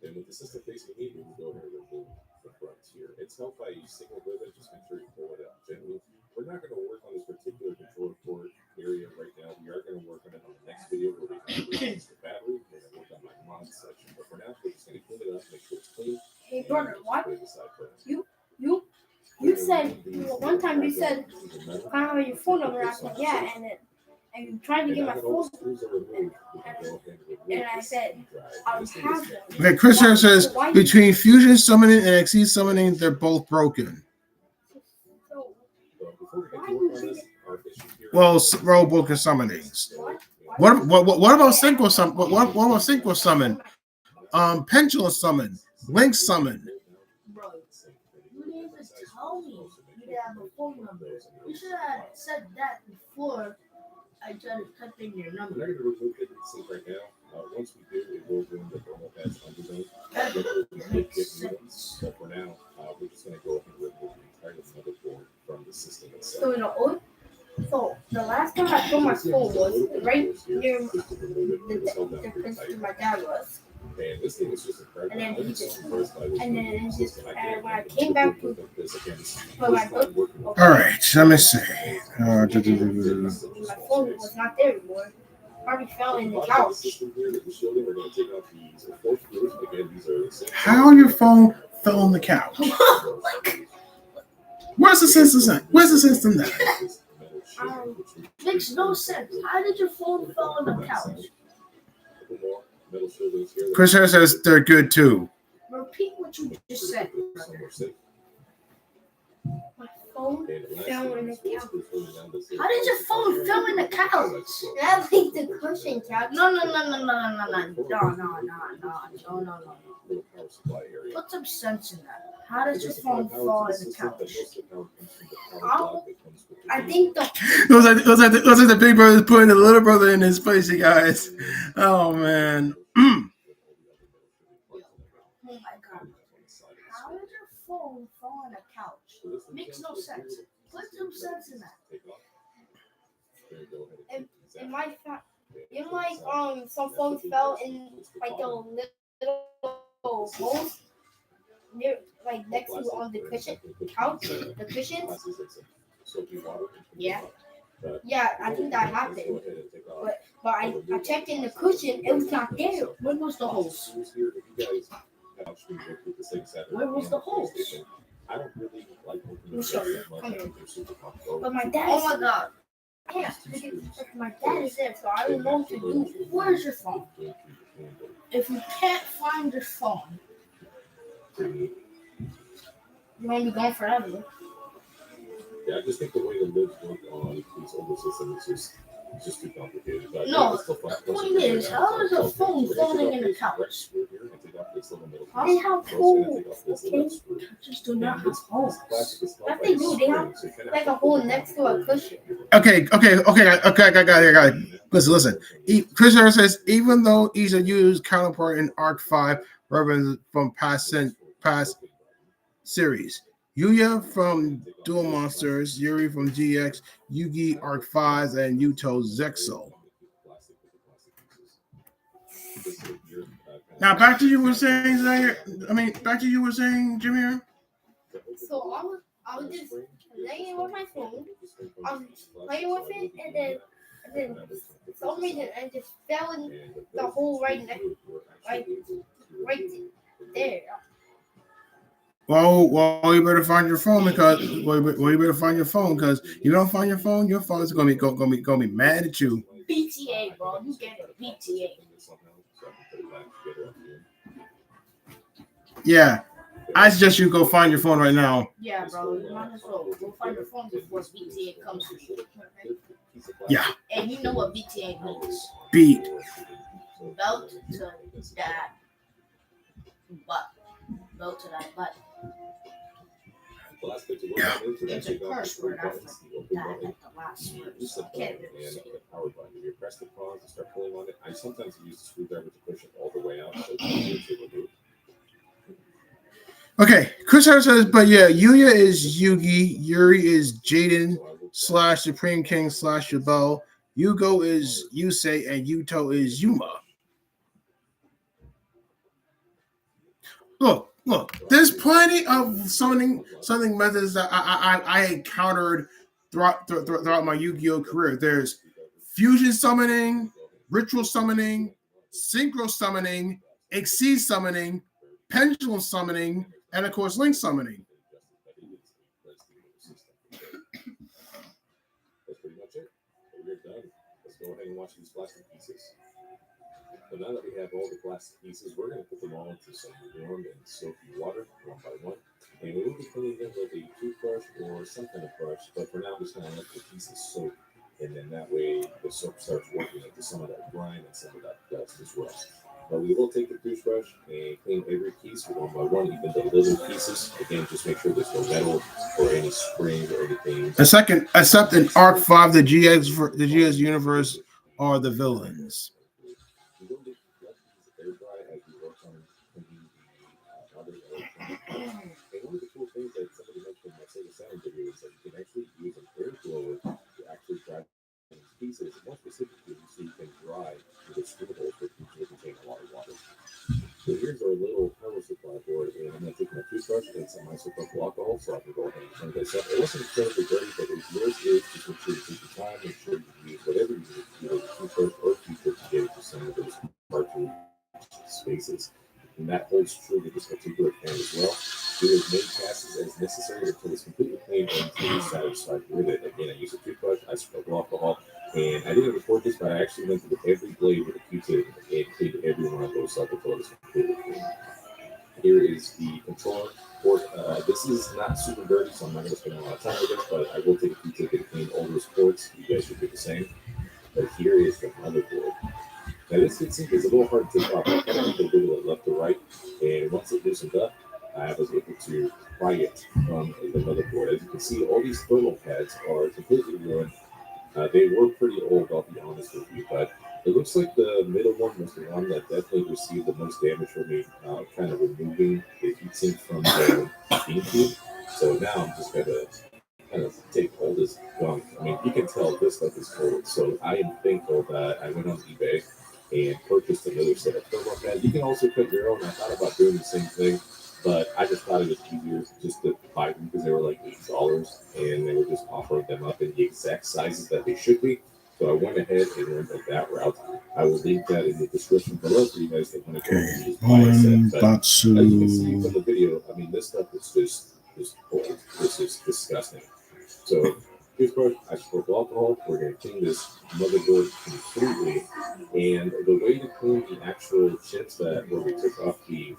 And with the system facing me, we can go ahead and remove the fronts here. It's held by a single ribbon, just make sure you pull it out gently. We're not going to work on this particular control port area right now. We are going to work on it on the next video where we replace the battery. We're going to work on my mod section. But for now, we're just going to clean it up, make sure it's clean. Hey, brother, what? You said one time you said can I have your phone number? I said yeah, and you tried to get my phone, and I said I would have them. Okay, Chris here says between fusion summoning and XE summoning, they're both broken. So Well, roll broken summonings. What about synchro summon? What about synchro summon? Pendulum summon, link summon. Bro, you didn't even tell me you didn't have a phone number. You should have said that before I tried to type in your We're number. not going to remove it right now. Once we do, it will ruin the thermal pads under zone. That makes sense. But for now, we're just going to go ahead and remove the entire motherboard from the system itself. So so the last time I put my phone was right near the place where my dad was. Man, this thing is just incredible. And then I'm he just just- impressed by this and then new it just- system. and when I can't came back to look at this again. This is put my first time book- working with All right, let me see. my phone was not there anymore. Probably fell in the couch. How your phone fell on the couch? Where's the system? Where's the system now? Makes no sense. How did your phone fall on the couch? Chris here says they're good too. Repeat what you just said, brother. My phone fell in the couch. How did your phone fall in the couch? That like the cushion couch. No. Put some sense in that. How does your phone fall in the couch? I think the It was like the big brother's putting the little brother in his place, you guys. Oh man. Oh my God. How did your phone fall on the couch? Makes no sense. Put some sense in that. some phones fell in like the little holes near like next to on the cushion couch, the cushions. Yeah. Yeah, I think that happened. But I checked in the cushion, it was not there. Where was the holes? Where was the holes? I don't really like Let me show you. Come here. But my Oh dad. my God. Yeah, my dad is there, so I don't know what to do. Where's your phone? If you can't find your phone, You want me gone forever? Yeah, I just think the way the lids work on these older systems is just too complicated. But No, it's still fun. the point is, how is a phone falling in the couch? They have holes, okay? Just do not have holes. What they do, they have like a hole next to a cushion. Okay. I got it. Listen. Chris Harris says even though Isa used counterpart in Arc 5 references from past series. Yuya from Duel Monsters, Yuri from GX, Yugi Arc 5s, and Yuto Zexo. Now back to you were saying, Zaire. Back to you were saying, Jameer. So I was just laying with my phone. I was playing with it, and then for some reason I just fell in the hole right there. Well, you better find your phone because you better find your phone because you don't find your phone is gonna be mad at you. BTA, bro. You get it. BTA. Yeah, I suggest you go find your phone right now. Yeah, bro. You might as well go find your phone before BTA comes for you. Okay? Yeah, And you know what BTA means. beat. Belt to that butt. Belt to that butt. Yeah. There's a curse word after that at the last word. So I can't really say it. You press the pause and start pulling on it. I sometimes use the screwdriver to push it all the way out so it's easier to remove. Okay, Chris Hart says, but yeah, Yuya is Yugi, Yuri is Jaden / Supreme King / Yabel, Yugo is Yusei, and Yuto is Yuma. Look, there's plenty of summoning methods that I encountered throughout my Yu-Gi-Oh career. There's fusion summoning, ritual summoning, synchro summoning, exceed summoning, pendulum summoning, and of course link summoning. That's pretty much it. We're done. Let's go ahead and watch these plastic pieces. So now that we have all the plastic pieces, we're going to put them all into some warm and soapy water, one by one. And we will be cleaning them with a toothbrush or some kind of brush. But for now, I'm just going to let the pieces soak. And then that way, the soap starts working into some of that grime and some of that dust as well. But we will take the toothbrush and clean every piece one by one, even the little pieces. Again, just make sure there's no metal or any springs or anything. Except in Arc 5, the GX universe are the villains. We will let these air dry as we work on cleaning the other electronic parts. And one of the cool things that somebody mentioned in my Sega Saturn video is that you can actually use an air blower to actually dry these pieces. More specifically, so you can dry with a screw hole for each will contain a lot of water. So here's our little power supply board, and I'm going to take my toothbrush and some isopropyl alcohol so I can go ahead and clean this up. It wasn't incredibly dirty, but if yours is, just make sure you take your time, make sure you use whatever you need to use, toothbrush or Q-tip to get into some of those cartridge spaces. And that holds true to this particular can as well. Do as many passes as necessary until it's completely clean and until you're satisfied with it. Again, I use a toothbrush, isopropyl alcohol, and I didn't record this, but I actually went through every blade with a Q-tip and cleaned every one of those up until it's completely clean. Here is the controller port. This is not super dirty, so I'm not going to spend a lot of time with this, but I will take a Q-tip and clean all those ports. You guys should do the same. But here is the motherboard. Now this heatsink is a little hard to take off. I kind of need to wiggle it left to right, and once it loosened up, I was able to pry it from the motherboard. As you can see, all these thermal pads are completely ruined. They were pretty old, I'll be honest with you, but it looks like the middle one was the one that definitely received the most damage from me, kind of removing the heatsink from the GameCube. So now I'm just going to kind of take all this gunk. I mean, you can tell this stuff is old, so I am thankful that I went on eBay and purchased another set of thermal pads. You can also cut your own. I thought about doing the same thing, but I just thought it was easier just to buy them because they were like $8 and they were just offering them up in the exact sizes that they should be. So I went ahead and went that route. I will link that in the description below for you guys that want to go and just buy a set. But as you can see from the video, I mean, this stuff is just old. This is disgusting. So toothbrush, isopropyl alcohol. We're going to clean this motherboard completely. And the way to clean the actual chips that where we took off the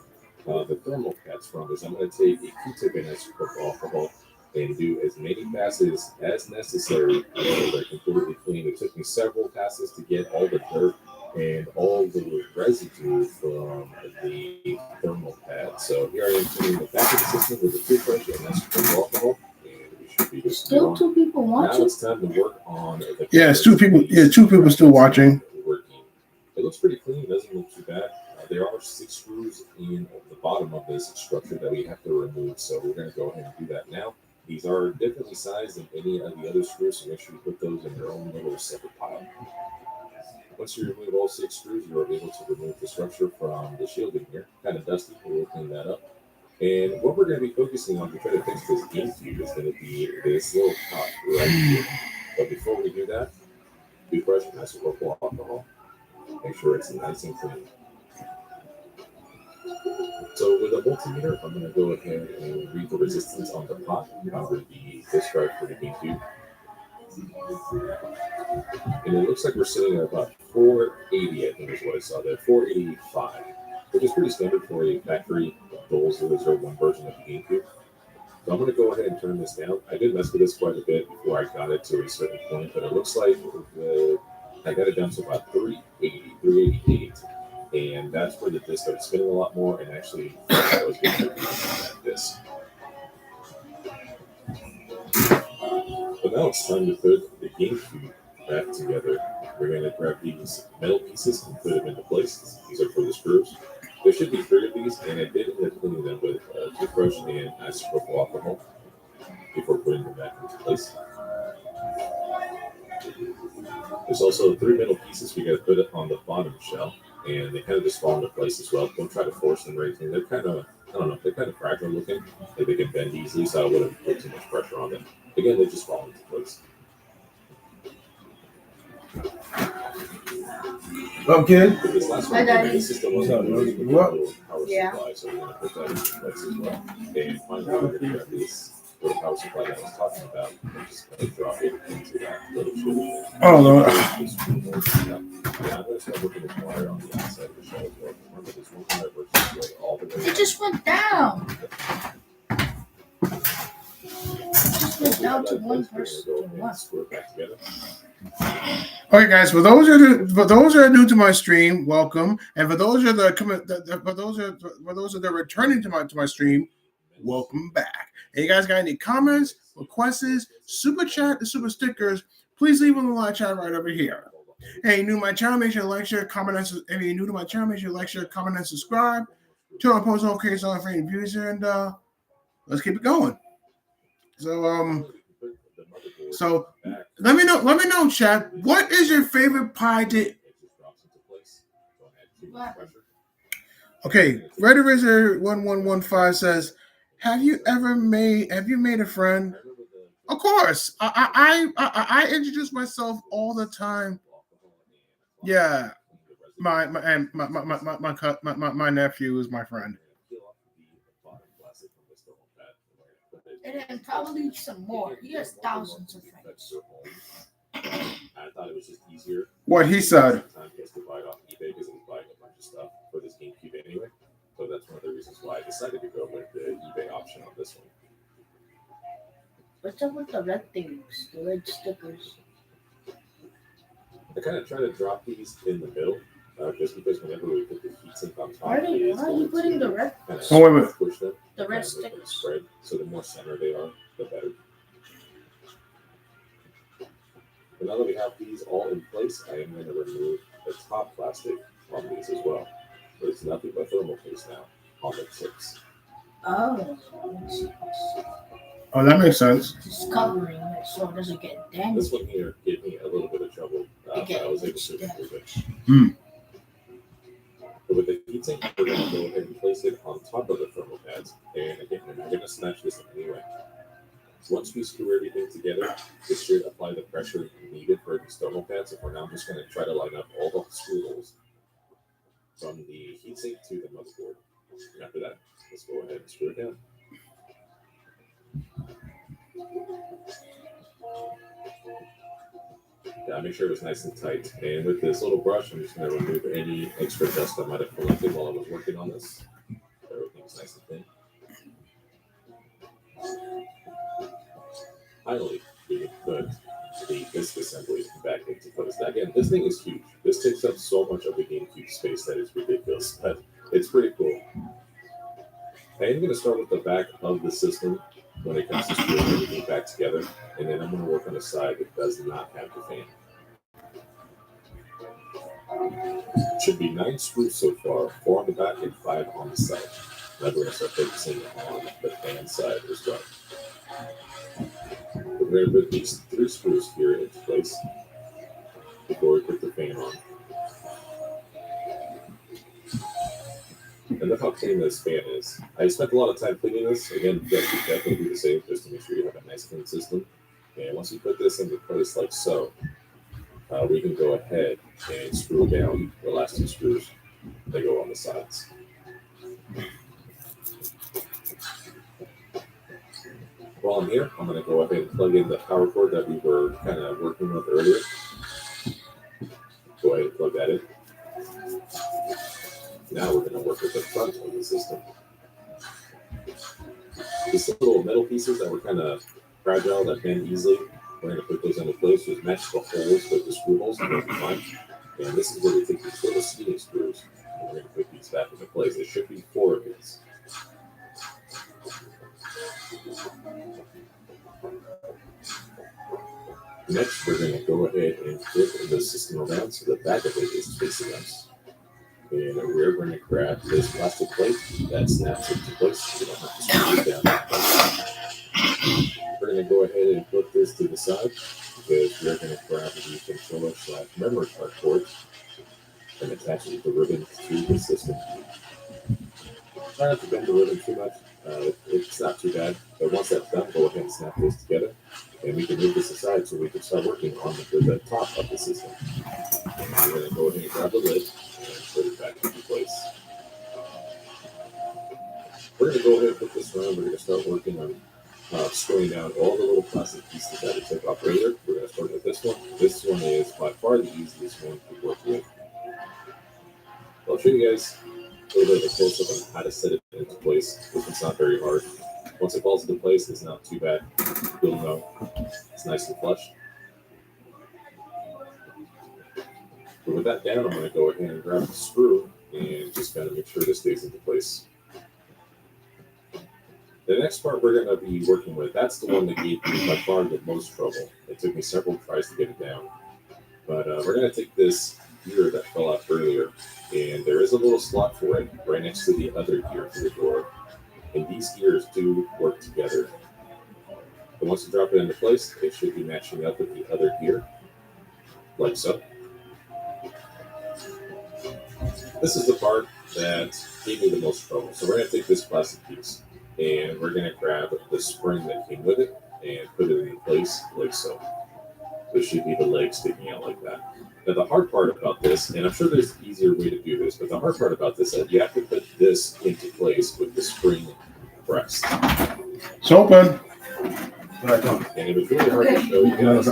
thermal pads from is I'm going to take a Q-tip and isopropyl alcohol and do as many passes as necessary until they're completely clean. It took me several passes to get all the dirt and all the residue from the thermal pad. So here I am cleaning the back of the system with a toothbrush and isopropyl alcohol. Still two people watching. Now it's time to work on the it's two people. Yeah, two people still watching. Working. It looks pretty clean. It doesn't look too bad. There are 6 screws in the bottom of this structure that we have to remove. So we're going to go ahead and do that now. These are differently sized than any of the other screws, so make sure you put those in their own little separate pile. Once you remove all 6 screws, you are able to remove the structure from the shielding here. Kind of dusty, but we'll clean that up. And what we're going to be focusing on to try to fix this GameCube is going be this little top right here. But before we do that, toothbrush and isopropyl alcohol. Make sure it's nice and clean. So with a multimeter, I'm going to go ahead and read the resistance on the pot over the disk drive for the GameCube. And it looks like we're sitting at about 480, I think is what I saw there, 485, which is pretty standard for a factory Dole 001 version of the GameCube. So I'm going to go ahead and turn this down. I did mess with this quite a bit before I got it to a certain point, but it looks like I got it down to about 380, 388. And that's where the disc started spinning a lot more, and actually I was getting that disc. But now it's time to put the GameCube back together. We're going to grab these metal pieces and put them into place. These are for the screws. There should be 3 of these, and I did end up cleaning them with a toothbrush and isopropyl alcohol before putting them back into place. There's also 3 metal pieces we got to put on the bottom shell, and they kind of just fall into place as well. Don't try to force them or anything. They're kind of, I don't know, they're kind of fragile looking. Like they can bend easily, so I wouldn't put too much pressure on them. Again, they just fall into place. Okay. This last one, this is the one that we're using with the little power supply, so we're going to put that into place as well. And finally, we're going to grab this little power supply that I was talking about, and just going to drop it into that little tube. Oh, Lord. Yeah, I'm going to start working with wire on the outside of the shell as well. Remember, there's one wire works its way all the way. It just went down. It just went down to one person. Screw it back together. Okay, guys. For those that are new to my stream, welcome. And for those that are coming, for those that are returning to my stream, welcome back. Hey, you guys got any comments, requests, super chat, and super stickers? Please leave them in the live chat right over here. Hey, new to my channel, make sure to like, share, comment, and if you're new to my channel, make sure to like, share, comment, and subscribe. Turn on post notifications on for any views here, and let's keep it going. So let me know, chat. What is your favorite pie dish? Okay, Red Razor 1115 says, Have you made a friend? Of course. I introduce myself all the time. Yeah. My nephew is my friend. And then probably some more. He has thousands of friends. I thought it was just easier. What he said. Sometimes he has to buy it off eBay because he's buying a bunch of stuff for this GameCube anyway. So that's one of the reasons why I decided to go with the eBay option on this one. What's up with the red things, the red stickers? I kind of try to drop these in the middle, just because whenever we put the heatsink on top, Why are you putting the red? Oh, wait a minute. Push them, The red stickers. spread. So the more center they are, the better. But now that we have these all in place, I am going to remove the top plastic on these as well. But it's nothing but thermal paste now on the tips. Oh. Oh, that makes sense. Just covering it so it doesn't get This damaged. one here gave me a little bit of trouble. But I was able to remove it. But with the heatsink, we're going to go ahead and place it on top of the thermal pads. And again, I'm going to snatch this anyway. So once we screw everything together, this should apply the pressure needed for these thermal pads. So for now, I'm just going to try to line up all the screw holes from the heatsink to the motherboard. And after that, let's go ahead and screw it down. Yeah, make sure it was nice and tight. And with this little brush, I'm just going to remove any extra dust I might have collected while I was working on this. Everything's nice and thin. Finally, we can put the disc assembly back into place. Again, this thing is huge. This takes up so much of the GameCube space that is ridiculous, but it's pretty cool. I am going to start with the back of the system when it comes to screwing everything back together, and then I'm going to work on the side that does not have the fan. It should be 9 screws so far, 4 on the back and 5 on the side. Now we're going to start focusing on the fan side as well. We're going to put these 3 screws here into place before we put the fan on. And look how clean this fan is. I spent a lot of time cleaning this. Again, you guys should definitely do the same just to make sure you have a nice clean system. And once you put this into place like so, we can go ahead and screw down the last two screws that go on the sides. While I'm here, I'm going to go ahead and plug in the power cord that we were kind of working with earlier. Go ahead and plug that in. Now we're going to work with the front of the system. These little metal pieces that were kind of fragile, that bend easily, we're going to put those into place. Just match the holes with the screw holes and they'll be fine. And this is where we take these little seating screws and we're going to put these back into place. There should be 4 of these. Next, we're going to go ahead and flip the system around so the back of it is facing us. And we're going to grab this plastic plate that snaps into place so we don't have to screw it down. We're going to go ahead and put this to the side because we're going to grab the controller/memory card cord and attach it with the ribbon to the system. Try not to bend the ribbon too much. It's not too bad. But once that's done, go ahead and snap this together. And we can move this aside so we can start working on the top of the system. And we're going to go ahead and grab the lid and put it back into place. We're going to go ahead and put this around. We're going to start working on screwing down all the little plastic pieces that we took off earlier. We're going to start with this one. This one is by far the easiest one to work with. I'll show you guys a little bit of a close-up on how to set it into place. This one's not very hard. Once it falls into place, it's not too bad. You'll know it's nice and flush. But with that down, I'm going to go ahead and grab the screw and just kind of make sure this stays into place. The next part we're going to be working with, that's the one that gave me by far the most trouble. It took me several tries to get it down. But we're going to take this gear that fell out earlier, and there is a little slot for it right next to the other gear for the door. And these gears do work together. But once you drop it into place, it should be matching up with the other gear, like so. This is the part that gave me the most trouble. So we're going to take this plastic piece, and we're going to grab the spring that came with it and put it in place like so. There should be the leg sticking out like that. Now the hard part about this, and I'm sure there's an easier way to do this, but the hard part about this is you have to put this into place with the spring pressed. It's open. And it was really hard to show you guys.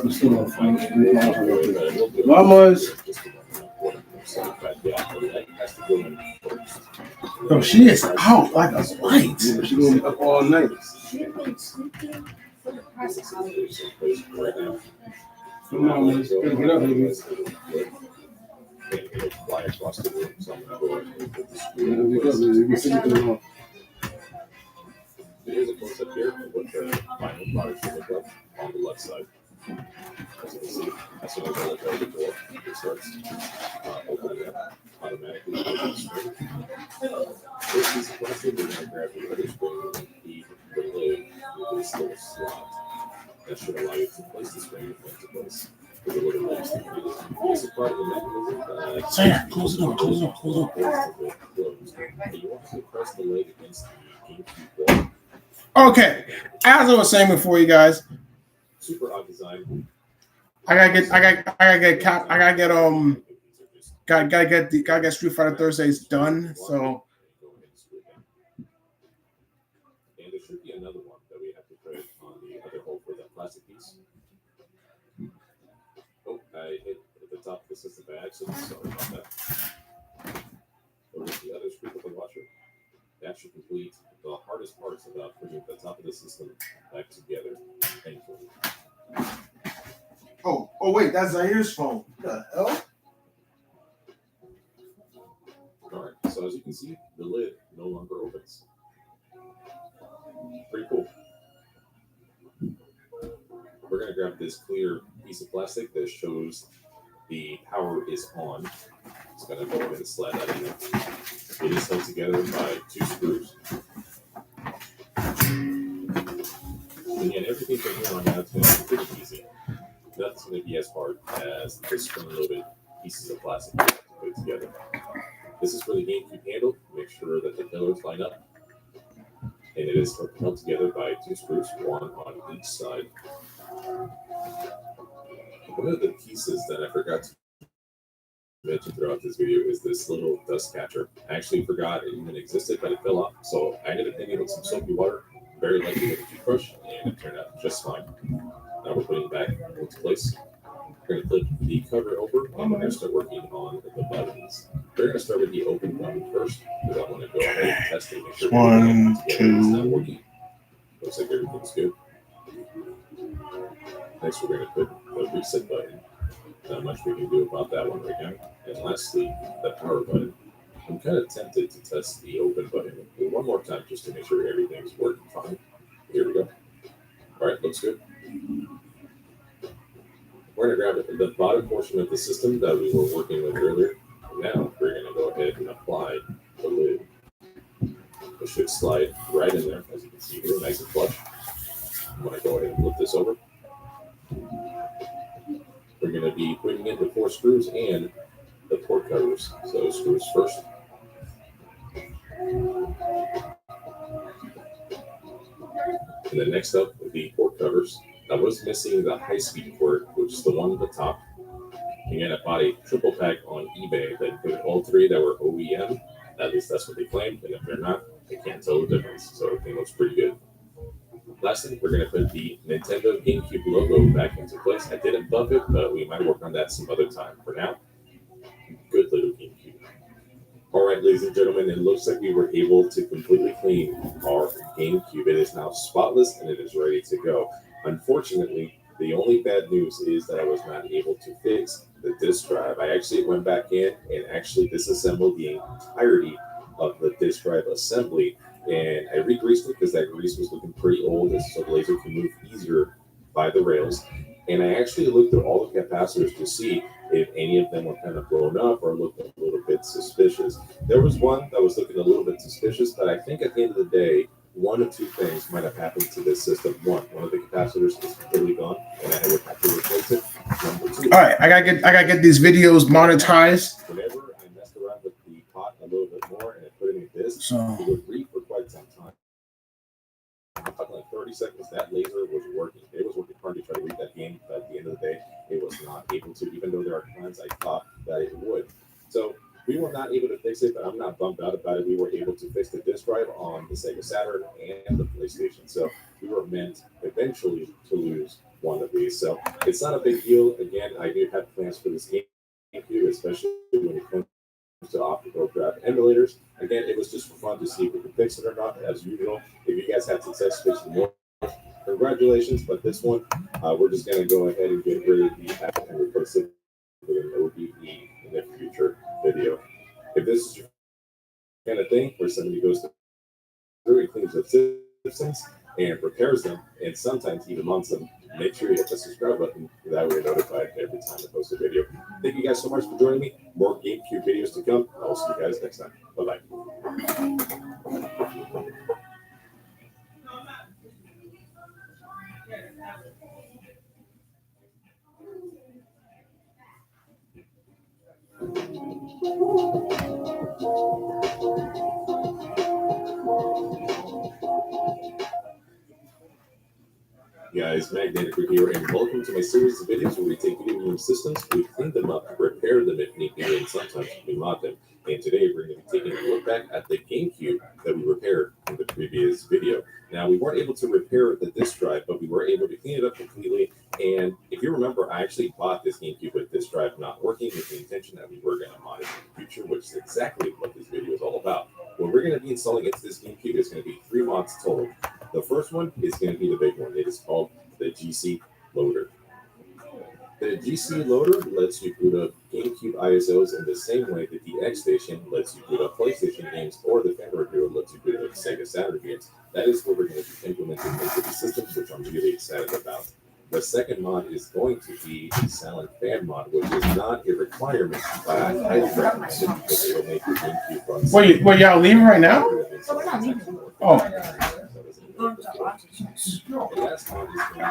Mamas. Oh, she is out like a light. She's gonna be up all night. She's been sleeping for the past hours. Come on, man. Get up, baby. And fly across the room. So I'm going to go ahead and put the screw You in place. can see it on. Here's a close up here of what the final product should look like on the left side. As you can see, as soon as I let go of the door, it starts opening up automatically with the spring. First piece of plastic, we're going to grab the other spring and feed the lid with this little slot. That should allow you to place the spring into place. With a little legs to feed. This is part of the mechanism. Sam, close the door, close the door, close the door. You want to press the leg against the GameCube wall. Okay, as I was saying before, you guys, Super odd design. gotta get Street Fighter Thursdays done. So And there should be another one that we have to put on the other hole for that plastic piece. Oh, I hit at the top of the system by accident. Sorry about that. But with the other screw with the washer, that should complete the hardest parts about putting the top of the system back together. Thankfully. oh wait, that's Zair's phone. What the hell? Alright, so as you can see, the lid no longer opens. Pretty cool. We're going to grab this clear piece of plastic that shows the power is on. It's going to go ahead and slide that in there. It is held together by 2 screws. And yet everything from here on out is going to be pretty easy. Nothing's going to be as hard as the spring-loaded pieces of plastic to put together. This is for the GameCube handle. make sure that the pillars line up. And it is held together by 2 screws, one on each side. One of the pieces that I forgot to mention throughout this video is this little dust catcher. I actually forgot it even existed, but it fell off. So I ended up cleaning it with some soapy water, very lightly with a toothbrush, and it turned out just fine. Now we're putting it back into place. We're going to flip the cover over, and we're going to start working on the buttons. We're going to start with the open button first, because I want to go ahead and test it. Make sure 1, it's 2. not working. Looks like everything's good. Next, we're going to put the reset button. Not much we can do about that one right now. And lastly, the power button. I'm kind of tempted to test the open button one more time just to make sure everything's working fine. Here we go. All right, looks good. We're going to grab the bottom portion of the system that we were working with earlier. Now we're going to go ahead and apply the lid. It should slide right in there, as you can see here, nice and flush. I'm going to go ahead and flip this over. We're going to be putting in the 4 screws and the port covers. So screws first. And then next up, the port covers. I was missing the high-speed port, which is the one at the top. Again, I bought a triple pack on eBay that included all 3 that were OEM. At least that's what they claimed. And if they're not, I can't tell the difference. So everything looks pretty good. Lastly, we're going to put the Nintendo GameCube logo back into place. I didn't buff it, but we might work on that some other time. For now, good little GameCube. All right, ladies and gentlemen, it looks like we were able to completely clean our GameCube. It is now spotless and it is ready to go. Unfortunately, the only bad news is that I was not able to fix the disk drive. I actually went back in and actually disassembled the entirety of the disk drive assembly, and I re-greased it because that grease was looking pretty old, and so the laser can move easier by the rails. And I actually looked at all the capacitors to see if any of them were kind of blown up or looked a little bit suspicious. There was one that was looking a little bit suspicious, but I think at the end of the day, one of 2 things might have happened to this system. One of the capacitors is completely gone, and I would have to replace it. Number 2. All right, I gotta get these videos monetized. Whenever I messed around with the pot a little bit more and I put it in this, So it would read for quite some time. I'm talking like 30 seconds. That laser was working. It was working hard to try to read that game, but at the end of the day, it was not able to, even though there are times I thought that it would. So we were not able to fix it, but I'm not bummed out about it. We were able to fix the disk drive on the Sega Saturn and the PlayStation. So we were meant eventually to lose one of these. So it's not a big deal. Again, I do have plans for this GameCube, especially when it comes to optical drive emulators. Again, it was just for fun to see if we could fix it or not, as usual. If you guys had success fixing more, congratulations. But this one, we're just going to go ahead and get rid of the app and replace it with an ODE in the future video. If this is your kind of thing where somebody goes through and cleans up systems and repairs them, and sometimes even months them, make sure you hit the subscribe button. That way you're notified every time I post a video. Thank you guys so much for joining me. More GameCube videos to come. I'll see you guys next time. Bye-bye. Guys, Magnetic here, and welcome to my series of videos where we take video game systems, we clean them up, repair them if need be, and sometimes we mod them. And today we're going to be taking a look back at the GameCube that we repaired in the previous video. Now, we weren't able to repair the disk drive, but we were able to clean it up completely. And if you remember, I actually bought this GameCube with disk drive not working with the intention that we were going to mod it in the future, which is exactly what this video is all about. What we're going to be installing into this GameCube is going to be 3 mods total. The first one is going to be the big one. It is called the GC Loader. The GC Loader lets you boot up GameCube ISOs in the same way that the X-Station lets you boot up PlayStation games, or the Fenrir Duo lets you boot up Sega Saturn games. That is what we're going to be implementing into the system, which I'm really excited about. The second mod is going to be a silent fan mod, which is not a requirement, but I highly recommend it because it will make your GameCube run. Wait, y'all leaving right now? So we're not leaving. Oh, Going to the autism.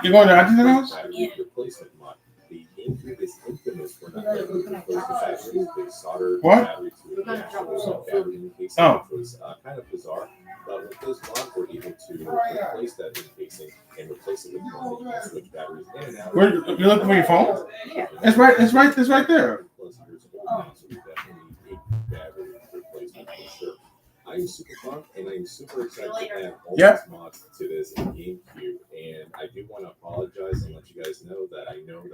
you're going to Auntie house? Yeah. Replacement mod. The GameCube is infamous for not letting you replace the batteries. They solder the What? battery to gonna drop actual some battery food. casing, Oh. which was kind of bizarre. But with this mod, we're able to replace that casing and replace it with one that you can switch batteries in and out. Where you looking for your phone? Yeah. It's right there. Plus years old now, so we definitely need a battery replacement for sure. I am super pumped and I'm super excited to add all Yep. these mods to this GameCube. And I do want to apologize and let you guys know that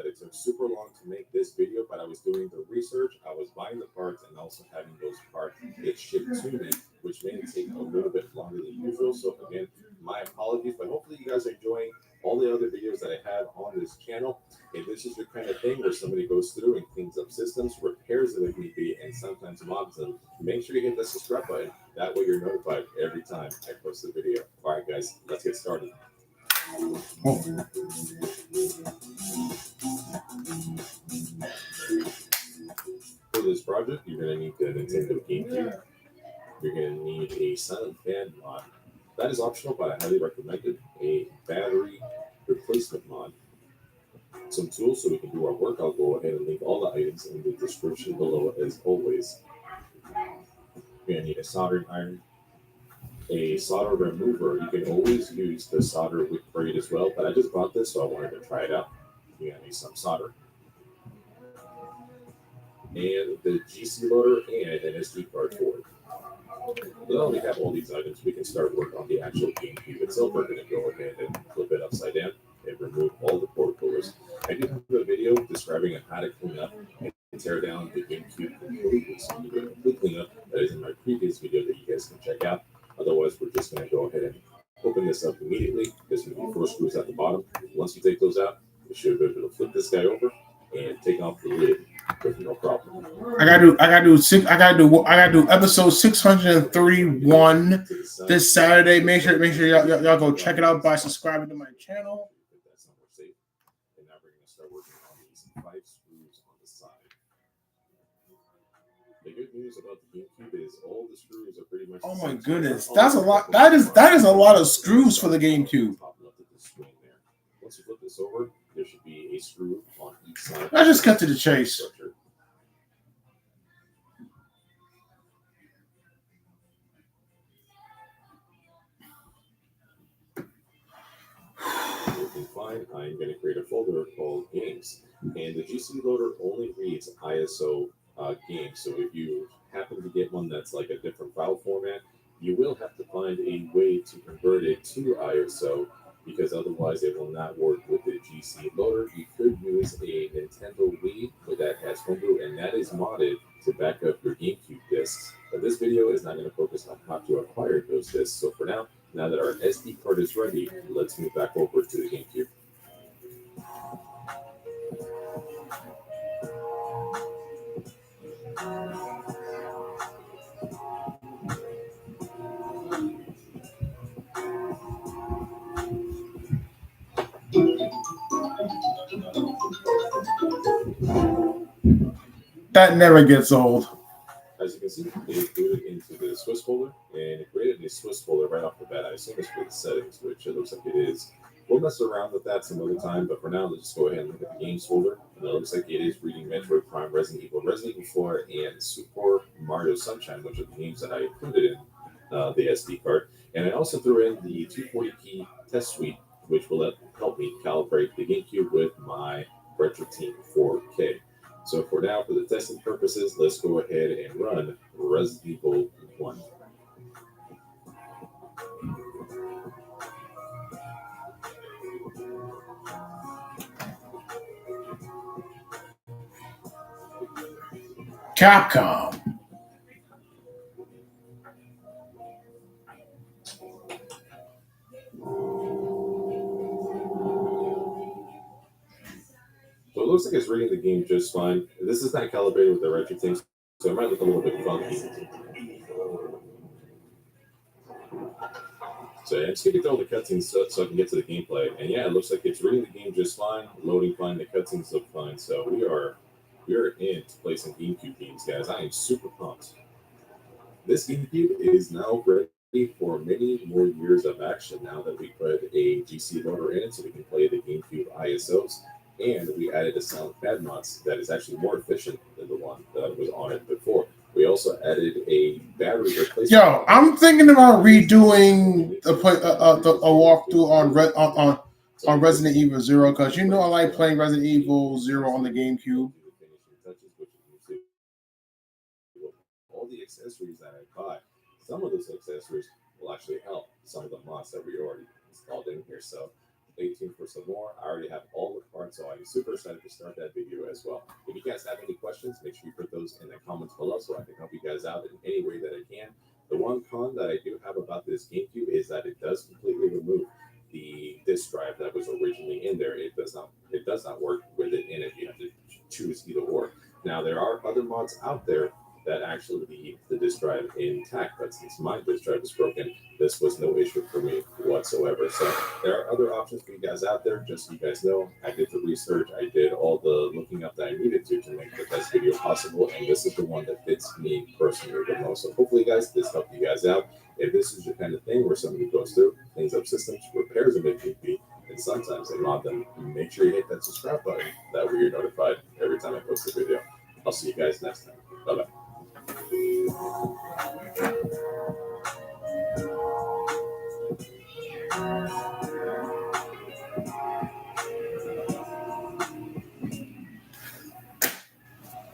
it took super long to make this video, but I was doing the research, I was buying the parts, and also having those parts get shipped to me, which made it take a little bit longer than usual. So again, my apologies, but hopefully you guys are enjoying all the other videos that I have on this channel. If this is your kind of thing where somebody goes through and cleans up systems, repairs them if need be, and sometimes mods them, make sure you hit the subscribe button. That way you're notified every time I post a video. All right, guys, let's get started. For this project, you're going to need the Nintendo GameCube. You're going to need a silent fan mod. That is optional, but I highly recommend it. A battery replacement mod. Some tools so we can do our work. I'll go ahead and link all the items in the description below as always. You're going to need a soldering iron, a solder remover. You can always use the solder wick braid as well, but I just bought this, so I wanted to try it out. You're going to need some solder. And the GC loader and an SD card for it. Now that we have all these items, we can start work on the actual GameCube itself. We're going to go ahead and flip it upside down and remove all the port coolers. I do have a video describing how to clean up and tear down the GameCube completely. So you do a complete cleanup. That is in my previous video that you guys can check out. Otherwise, we're just going to go ahead and open this up immediately. There's going to be 4 screws at the bottom. Once you take those out, you should be able to flip this guy over and take off the lid with no problem. I gotta do episode 631 this Saturday. Make sure y'all go check it out by subscribing to my channel. That's somewhere safe. And now we're going to start working on these 5 screws on the side. The good news about the GameCube is all the screws are pretty much. Oh my goodness, that's a lot. That is a lot of screws for the GameCube. Once you flip this over, there should be a screw on each side. Let's just cut to the chase. Looking fine. I'm going to create a folder called Games, and the GC loader only reads ISO games. So if you happen to get one that's like a different file format, you will have to find a way to convert it to ISO, because otherwise it will not work with the GC loader. You could use a Nintendo Wii that has homebrew, and that is modded to back up your GameCube discs. But this video is not going to focus on how to acquire those discs. So for now that our SD card is ready, let's move back over to the GameCube. That never gets old. As you can see, it booted into the Swiss folder, and it created a Swiss folder right off the bat. I assume it's for the settings, which it looks like it is. We'll mess around with that some other time, but for now, let's just go ahead and look at the games folder. And it looks like it is reading Metroid Prime, Resident Evil 4, and Super Mario Sunshine, which are the games that I included in the SD card. And I also threw in the 240p test suite, which will help me calibrate the GameCube with my Retro Team 4K. So for now, for the testing purposes, let's go ahead and run Resident Evil 1. Capcom. So it looks like it's reading the game just fine. This is not calibrated with the retro team, so it might look a little bit funky. So I'm skipping through all the cutscenes so I can get to the gameplay. And yeah, it looks like it's reading the game just fine, loading fine, the cutscenes look fine. So we are in to play some GameCube games, guys. I am super pumped. This GameCube is now ready for many more years of action now that we put a GC loader in it so we can play the GameCube ISOs. And we added a silent pad mods that is actually more efficient than the one that was on it before. We also added a battery replacement. Yo, I'm thinking about redoing a walkthrough on Resident Evil Zero, because you know I like playing Resident Evil Zero on the GameCube. All the accessories that I bought, some of those accessories will actually help some of the mods that we already installed in here. So stay tuned for some more. I already have all the parts, so I'm super excited to start that video as well. If you guys have any questions, make sure you put those in the comments below so I can help you guys out in any way that I can. The one con that I do have about this GameCube is that it does completely remove the disk drive that was originally in there. It does not work with it in it. You have to choose either or. Now there are other mods out there that actually leave the disk drive intact, but since my disk drive is broken, this was no issue for me whatsoever. So there are other options for you guys out there. Just so you guys know, I did the research, I did all the looking up that I needed to make the best video possible, and this is the one that fits me personally the most. So hopefully, guys, this helped you guys out. If this is your kind of thing where somebody goes through, cleans up systems, repairs them if need be, and sometimes they mod them, make sure you hit that subscribe button. That way you're notified every time I post a video. I'll see you guys next time. Bye-bye.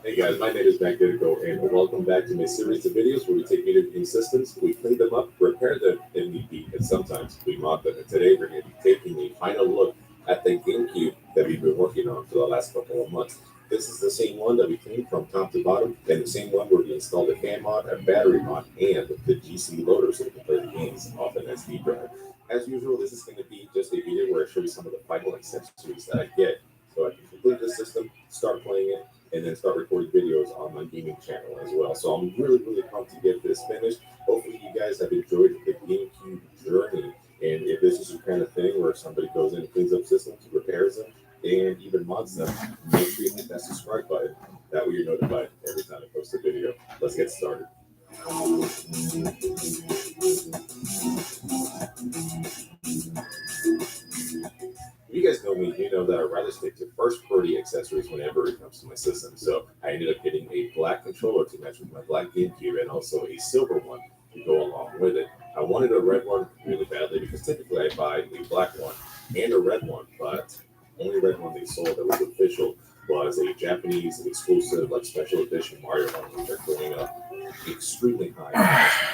Hey guys, my name is Mac Diddico, and welcome back to my series of videos where we take video game systems, we clean them up, repair them if need be, and sometimes we mod them. And today we're going to be taking a final look at the GameCube that we've been working on for the last couple of months. This is the same one that we cleaned from top to bottom, and the same one where we installed a fan mod, a battery mod, and the GC loader so we can play the games off an SD drive. As usual, this is going to be just a video where I show you some of the final accessories that I get so I can complete this system, start playing it, and then start recording videos on my gaming channel as well. So I'm really, really pumped to get this finished. Hopefully you guys have enjoyed the GameCube journey. And if this is your kind of thing where somebody goes in and cleans up systems, repairs them, and even mods them, make sure you hit that subscribe button. That way you're notified every time I post a video. Let's get started. If you guys know me, you know that I rather stick to first-party accessories whenever it comes to my system. So I ended up getting a black controller to match with my black GameCube and also a silver one to go along with it. I wanted a red one really badly because typically I buy a black one and a red one, but only red one they sold that was official was a Japanese exclusive, like special edition Mario one, which are going up extremely high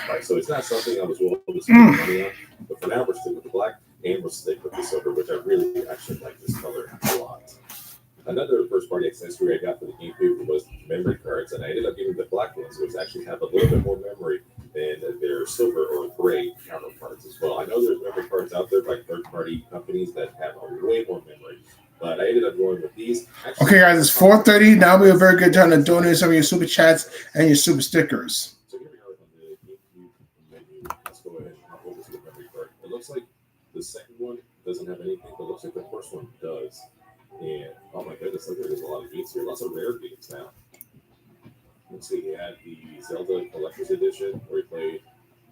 price. So it's not something I was willing to spend money on. But for now, we're sticking with the black and we'll stick with the silver, which I really actually like this color a lot. Another first-party accessory I got for the GameCube was memory cards, and I ended up getting the black ones, which actually have a little bit more memory than their silver or gray counterparts as well. I know there's memory cards out there by third-party companies that have a way more memory, but I ended up going with these. Actually, okay, guys, it's 4:30. Now will be a very good time to donate some of your super chats and your super stickers. So here we are on the GameCube menu. Let's go ahead and hop over to the memory card. It looks like the second one doesn't have anything, but it looks like the first one does. And oh my goodness, look, there's a lot of games here. Lots of rare games now. Let's see, we had the Zelda Collector's Edition, where we played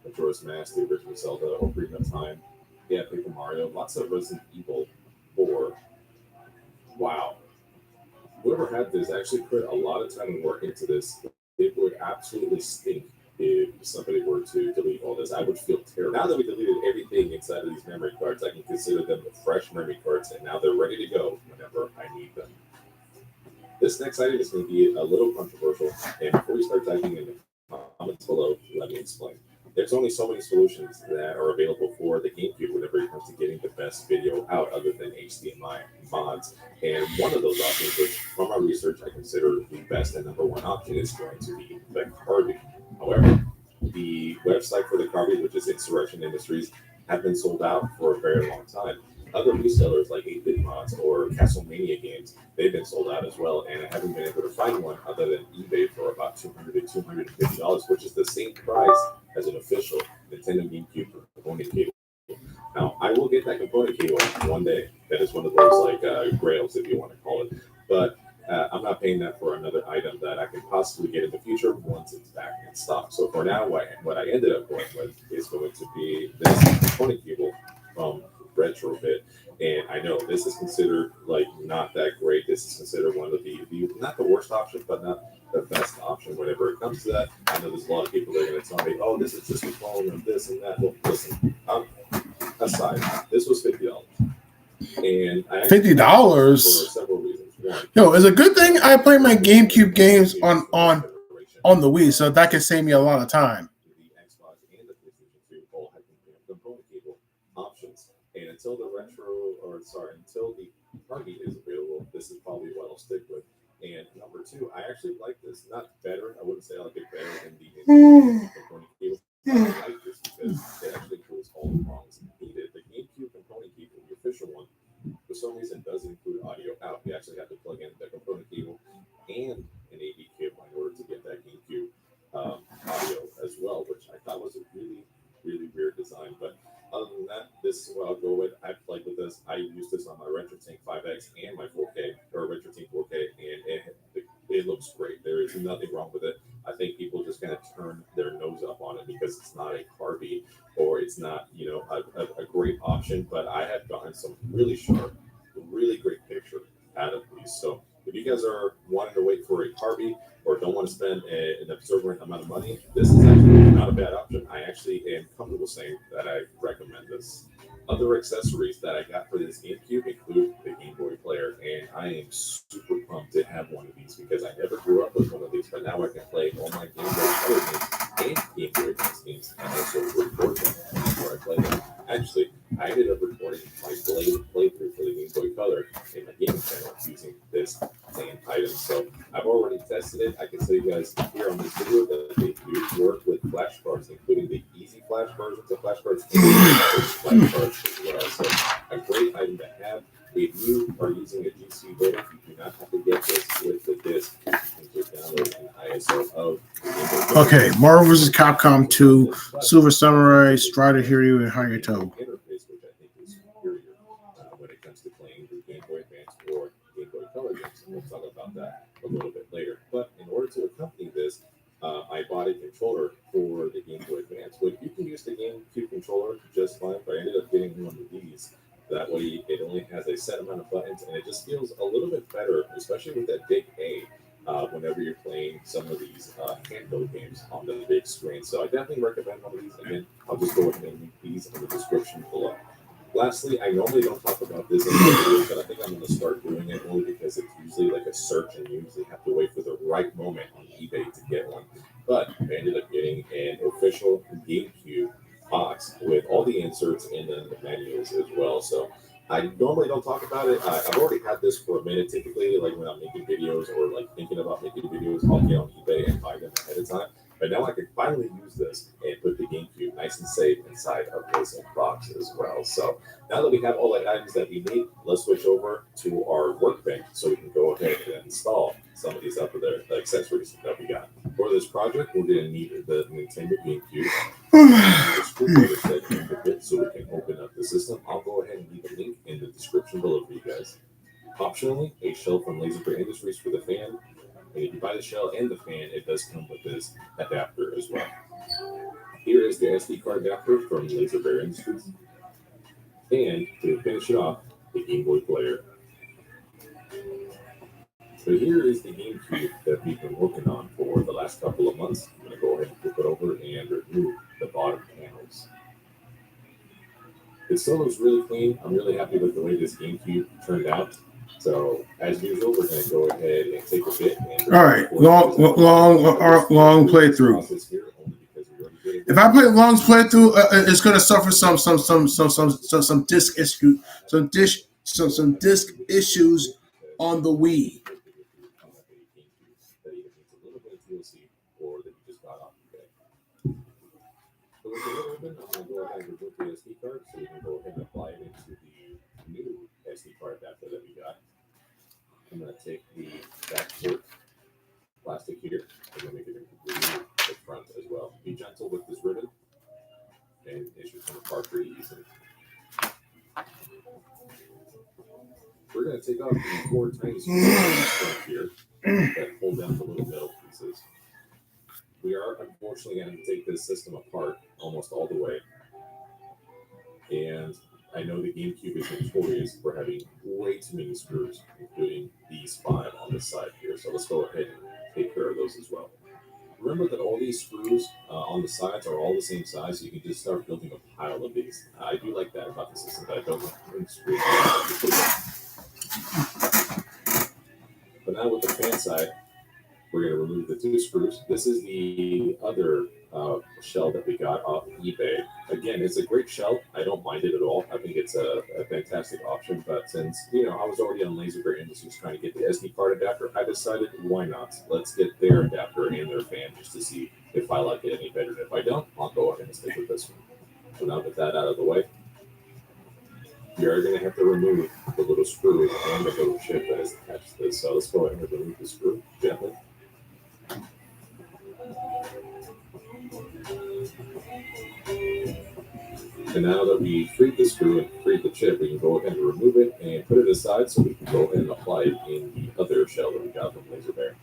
Majora's Mask, the original Zelda, Ocarina of Time. Yeah, Paper Mario. Lots of Resident Evil 4. Wow. Whoever had this actually put a lot of time and work into this. It would absolutely stink if somebody were to delete all this. I would feel terrible. Now that we deleted everything inside of these memory cards, I can consider them the fresh memory cards, and now they're ready to go whenever I need them. This next item is going to be a little controversial, and before we start typing in the comments below, let me explain. There's only so many solutions that are available for the GameCube whenever it comes to getting the best video out other than HDMI mods. And one of those options, which from my research I consider the best and number one option, is going to be the Carby. However, the website for the Carby, which is Insurrection Industries, have been sold out for a very long time. Other resellers like 8-Bit Mods or Castlemania Games, they've been sold out as well, and I haven't been able to find one other than eBay for about $200 to $250, which is the same price as an official Nintendo GameCube component cable. Now, I will get that component cable one day. That is one of those like grails, if you want to call it. But I'm not paying that for another item that I can possibly get in the future once it's back in stock. So for now, what I ended up going with is going to be this component cable from Retrobit. And I know this is considered like not that great. This is considered one of the not the worst option, but not the best option whenever it comes to that. I know there's a lot of people that are going to tell me, "Oh, this is just a clone of this and that." Well, listen, aside, this was $50, and I actually $50 for several reasons. One, Yo, it's a good thing I play my GameCube games on the Wii, so that can save me a lot of time. the Xbox and the PlayStation 2 all have component cable options. And until the until the Party is available, this is probably what I'll stick with. And number two, I actually like this. Not better, I wouldn't say I like it better than the component cable. But I like this because it actually includes all the prongs needed. The GameCube component cable, the official one, for some reason doesn't include audio out. You actually have to plug in the component cable and an AV cable in order to get that GameCube audio as well, which I thought was a really, really weird design. But other than that, this is what I'll go with. I played with this. I used this on my RetroTink 5X and my 4K, or RetroTink 4K, and it looks great. There is nothing wrong with it. I think people just kind of turn their nose up on it because it's not a Carby or it's not, a great option. But I have gotten some really sharp, really great picture out of these. So if you guys are wanting to wait for a Carby or don't want to spend an absorbent amount of money, this is actually not a bad option. I actually am comfortable saying that I recommend this. Other accessories that I got for this GameCube include the Game Boy player, and I am super pumped to have one of these because I never grew up with one of these, but now I can play all my Game Boy Color games and Game Boy Advance games, and also record them before I play them. Actually, I ended up recording my playthrough for the Game Boy Color in my gaming channel using this same item. So I've already tested it. I can tell you guys here on this video that they do work with flashcards, including the easy flash versions of flashcards and the flashcards as well. So a great item to have. If you are using a GC modem, you do not have to get this with the disc. You can just download an ISO of the Game Boy. Okay, Marvel vs. Capcom 2, Silver Samurai, Strider Hero, and Hayato. Interface, which I think is superior when it comes to playing the Game Boy Advance or Game Boy Color games. We'll talk about that a little bit later. But in order to accompany this, I bought a controller for the Game Boy Advance. But you can use the GameCube controller just fine, but I ended up getting one of these. That way, it only has a set amount of buttons, and it just feels a little bit better, especially with that big A, whenever you're playing some of these handheld games on the big screen. So I definitely recommend one of these. Again, I'll just go ahead and link these in the description below. Lastly, I normally don't talk about this in the videos, but I think I'm going to start doing it only because it's usually like a search, and you usually have to wait for the right moment on eBay to get one. But I ended up getting an official GameCube box with all the inserts and then the manuals as well. So I normally don't talk about it. I've already had this for a minute. Typically, like when I'm making videos or like thinking about making videos, I'll get on eBay and buy them ahead of time. But now I can finally use this and put the GameCube nice and safe inside of this box as well. So now that we have all the items that we need, let's switch over to our workbench so we can go ahead and install some of these other the accessories that we got. For this project, we're going to need the Nintendo GameCube, the screwdriver set and the bit so we can open up the system. I'll go ahead and leave a link in the description below for you guys. Optionally, a shell from Laserbear Industries for the fan. And if you buy the shell and the fan, it does come with this adapter as well. Here is the SD card adapter from Laserbear Industries. And to finish it off, the Game Boy player. So here is the GameCube that we've been working on for the last couple of months. I'm going to go ahead and flip it over and remove the bottom panels. It still looks really clean. I'm really happy with the way this GameCube turned out. So as usual, we're going to go ahead and take a bit. And all right, long playthrough. If I play long playthrough, it's going to suffer some disc issue, some disc issues on the Wii. So with the lid open, I'm going to go ahead and remove the SD card so we can go ahead and apply it into the new SD card adapter that we got. I'm going to take the back port plastic here and then we can remove the front as well. Be gentle with this ribbon and it should come apart pretty easily. We're going to take off the 4 tiny screws here that hold down the little metal pieces. We are unfortunately going to take this system apart almost all the way. And I know the GameCube is notorious for having way too many screws, including these 5 on the side here. So let's go ahead and take care of those as well. Remember that all these screws on the sides are all the same size, so you can just start building a pile of these. I do like that about the system, that I don't like putting screws. But now with the fan side, we're going to remove the 2 screws. This is the other shell that we got off eBay. Again, it's a great shell. I don't mind it at all. I think it's a fantastic option. But since, I was already on Laser Bear Industries trying to get the SD card adapter, I decided, why not? Let's get their adapter and their fan just to see if I like it any better. And if I don't, I'll go ahead and stick with this one. So now with that out of the way, we are going to have to remove the little screw and the little chip that is attached to this. So let's go ahead and remove the screw gently. And now that we freed the screw and freed the chip, we can go ahead and remove it and put it aside so we can go ahead and apply it in the other shell that we got from Laser Bear.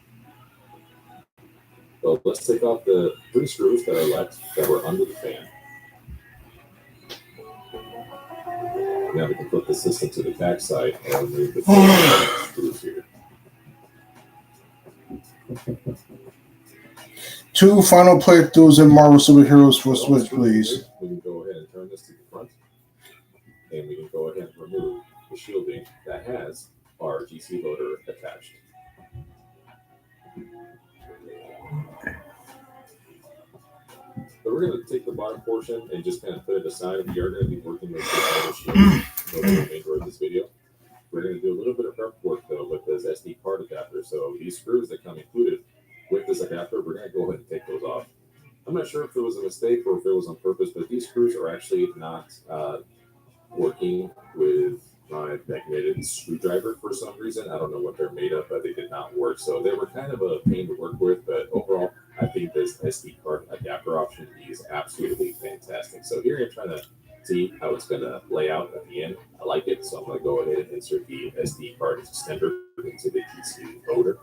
So let's take off the 3 screws that are left that were under the fan. Now we can flip the system to the back side and remove the screws here. 2 final playthroughs in Marvel Superheroes for Switch, please. We can go ahead and turn this to the front, and we can go ahead and remove the shielding that has our GC loader attached. So we're going to take the bottom portion and just kind of put it aside. We are going to be working with this shielding for the remainder of this video. We're going to do a little bit of prep work though with this SD card adapter. So these screws that come included with this adapter, we're going to go ahead and take those off. I'm not sure if it was a mistake or if it was on purpose, but these screws are actually not working with my magnetic screwdriver for some reason. I don't know what they're made of, but they did not work. So they were kind of a pain to work with, but overall, I think this SD card adapter option is absolutely fantastic. So here I'm trying to see how it's going to lay out at the end. I like it, so I'm going to go ahead and insert the SD card extender into the PC loader.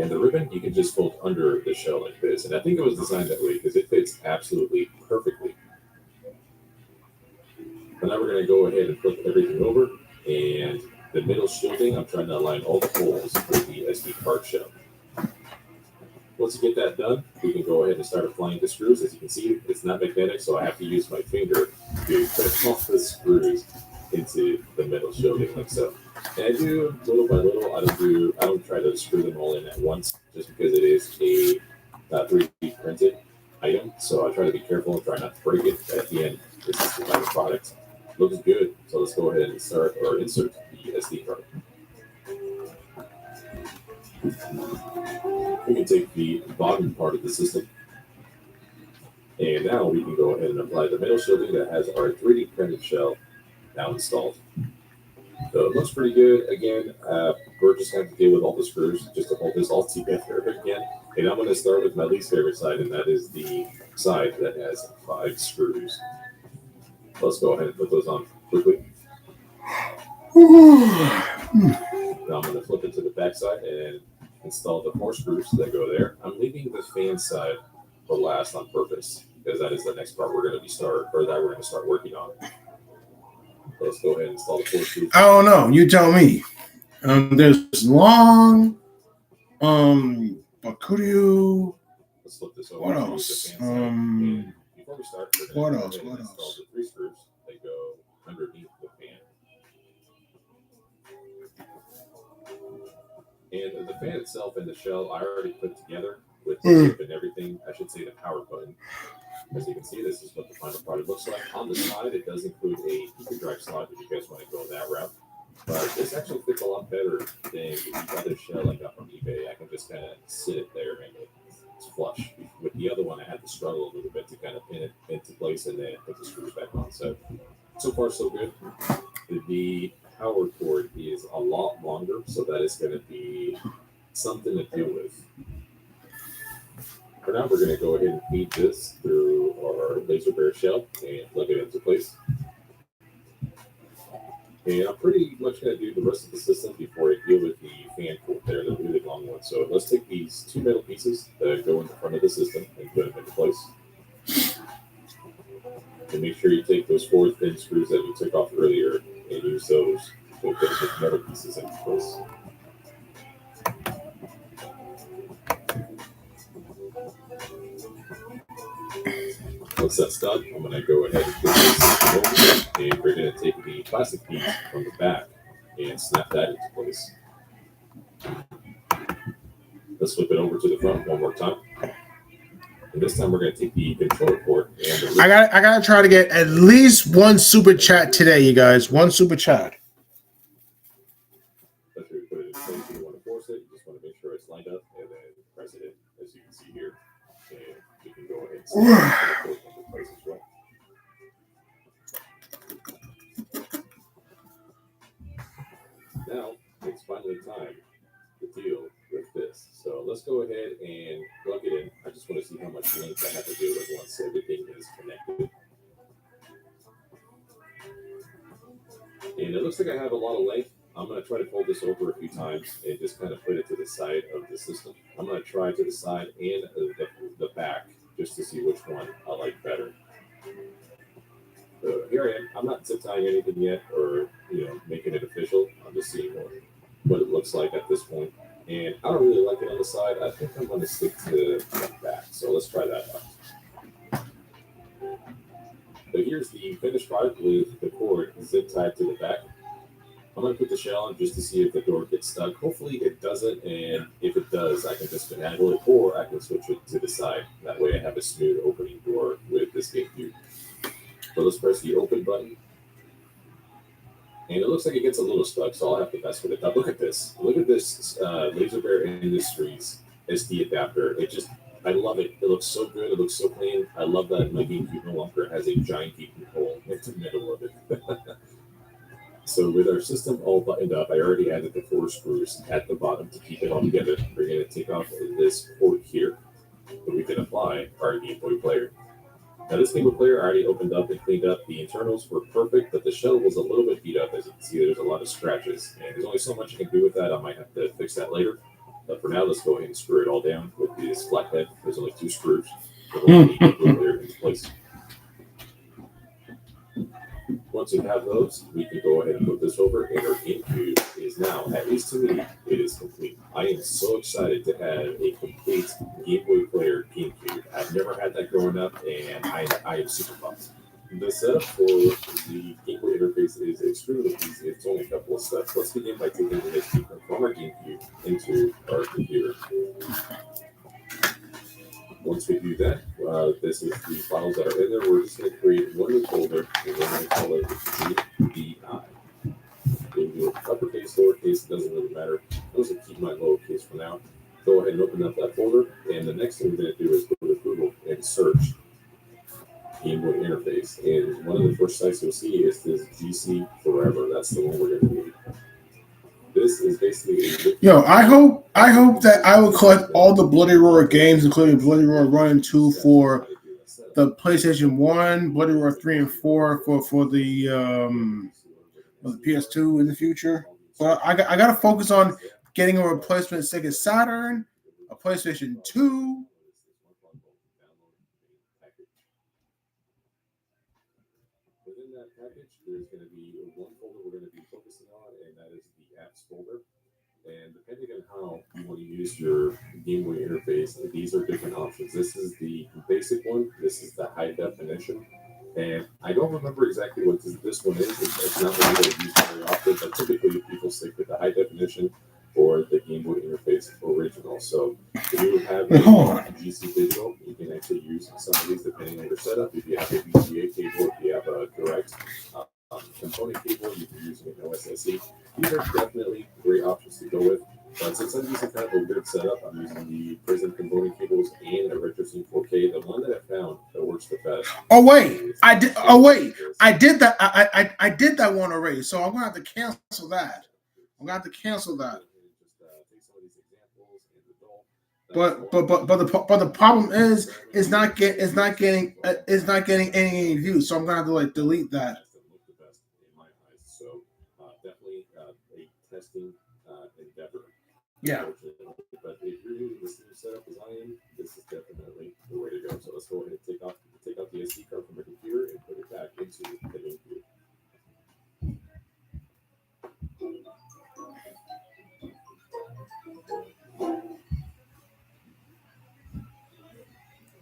And the ribbon, you can just fold under the shell like this. And I think it was designed that way because it fits absolutely perfectly. But now we're going to go ahead and flip everything over. And the middle shielding, I'm trying to align all the holes with the SD card shell. Once you get that done, we can go ahead and start applying the screws. As you can see, it's not magnetic, so I have to use my finger to put all the screws into the middle shielding like so. And I do little by little. I don't try to screw them all in at once, just because it is a 3D printed item. So I try to be careful and try not to break it. But at the end, this is the final product. Looks good. So let's go ahead and insert the SD card. We can take the bottom part of the system, and now we can go ahead and apply the middle shielding that has our 3D printed shell now installed. So it looks pretty good. Again, we're just going to deal with all the screws just to hold this all together again. And I'm going to start with my least favorite side, and that is the side that has 5 screws. Let's go ahead and put those on quickly. Now I'm going to flip it to the back side and install the 4 screws that go there. I'm leaving the fan side for last on purpose because that is the next part we're going to start working on. Let's go ahead and install the 4 screws. I don't know. You tell me. There's long. Bakurio. Let's flip this over. What else? Before we start, What go else? ahead and What install else? the 3 screws that go underneath the fan. And the fan itself and the shell I already put together with the chip and everything. I should say the power button. As you can see, this is what the final product looks like. On the side, it does include a heat drive slot if you guys want to go that route. But this actually fits a lot better than the other shell I got from eBay. I can just kind of sit it there and it's flush. With the other one, I had to struggle a little bit to kind of pin it into place and then put the screws back on. So far, so good. The power cord is a lot longer, so that is going to be something to deal with. For now, we're going to go ahead and feed this through our Laser Bear shell and plug it into place. And I'm pretty much going to do the rest of the system before I deal with the fan cord there, the really long one. So let's take these 2 metal pieces that go in the front of the system and put them into place. And make sure you take those 4 to put the metal pieces into place. Once that's done, I'm going to go ahead and put this over, and we're going to take the plastic piece from the back and snap that into place. Let's flip it over to the front one more time. And this time we're going to take the controller port and the I gotta try to get at least one super chat today, you guys. One super chat. That's where we put it in place. You don't want to force it. You just want to make sure it's lined up and then press it in, as you can see here. And you can go ahead and snap it into place as well. Now it's finally time to deal with this. So let's go ahead and plug it in. I just want to see how much length I have to deal with once everything is connected. And it looks like I have a lot of length. I'm going to try to fold this over a few times and just kind of put it to the side of the system. I'm going to try to the side and the back just to see which one I like better. So here I am. I'm not zip tying anything yet or making it official. I'm just seeing what it looks like at this point. And I don't really like it on the side. I think I'm going to stick to the back. So let's try that out. So here's the finished product with the cord zip tied to the back. I'm going to put the shell on just to see if the door gets stuck. Hopefully it doesn't, and if it does, I can just finagle it, or I can switch it to the side. That way I have a smooth opening door with this GameCube. So let's press the open button. And it looks like it gets a little stuck, so I'll have to mess with it. Now look at this. Look at this Laser Bear Industries SD adapter. I love it. It looks so good. It looks so clean. I love that my GameCube no longer has a giant gaping hole in the middle of it. So with our system all buttoned up, I already added the 4 screws at the bottom to keep it all together. We're going to take off this port here so we can apply our Game Boy player. Now this Game Boy player I already opened up and cleaned up. The internals were perfect, but the shell was a little bit beat up. As you can see, there's a lot of scratches. And there's only so much you can do with that. I might have to fix that later. But for now, let's go ahead and screw it all down with this flathead. There's only 2 screws. So we'll keep the player into place. Once you have those, we can go ahead and put this over, and our GameCube is now, at least to me, it is complete. I am so excited to have a complete Game Boy player GameCube. I've never had that growing up, and I am super pumped. The setup for the Game Boy interface is extremely easy. It's only a couple of steps. Let's begin by taking the SD card from our GameCube into our computer. Once we do that, this is the files that are in there. We're just going to create one new folder, and we're going to call it GBI. You can do uppercase, lowercase, it doesn't really matter. I'm just going to keep my lowercase for now. Go ahead and open up that folder, and the next thing we're going to do is go to Google and search Game Boy interface. And one of the first sites you'll see is this GC Forever. That's the one we're going to need. This is basically I hope that I will collect all the Bloody Roar games, including Bloody Roar 1 and 2 for the PlayStation 1, Bloody Roar 3 and 4 for the PS2 in the future. But I got to focus on getting a replacement Sega Saturn, a PlayStation 2. Within that package, there's going to be one folder we're going to be focusing on, and that is the apps folder. And depending on how you want to use your Game Boy interface, these are different options. This is the basic one. This is the high definition. And I don't remember exactly what this one is. It's not one that I use very often, but typically people stick with the high definition or the Game Boy interface original. So if you have a GC digital, you can actually use some of these depending on your setup. If you have a VGA cable, if you have a direct component cable, you can use an OSSC. These are definitely great options to go with. But since I'm using kind of a weird setup, I'm using the Prism component cables and a RetroSync 4K. The one that I found that works the best. I did that. I did that one already. So I'm gonna have to cancel that. But the problem is not getting any views. So I'm gonna have to delete that. So definitely a testing endeavor. Yeah. But if you're using the same setup as I am, this is definitely the way to go. So let's go ahead and take out the SD card from the computer and put it back into the GameCube.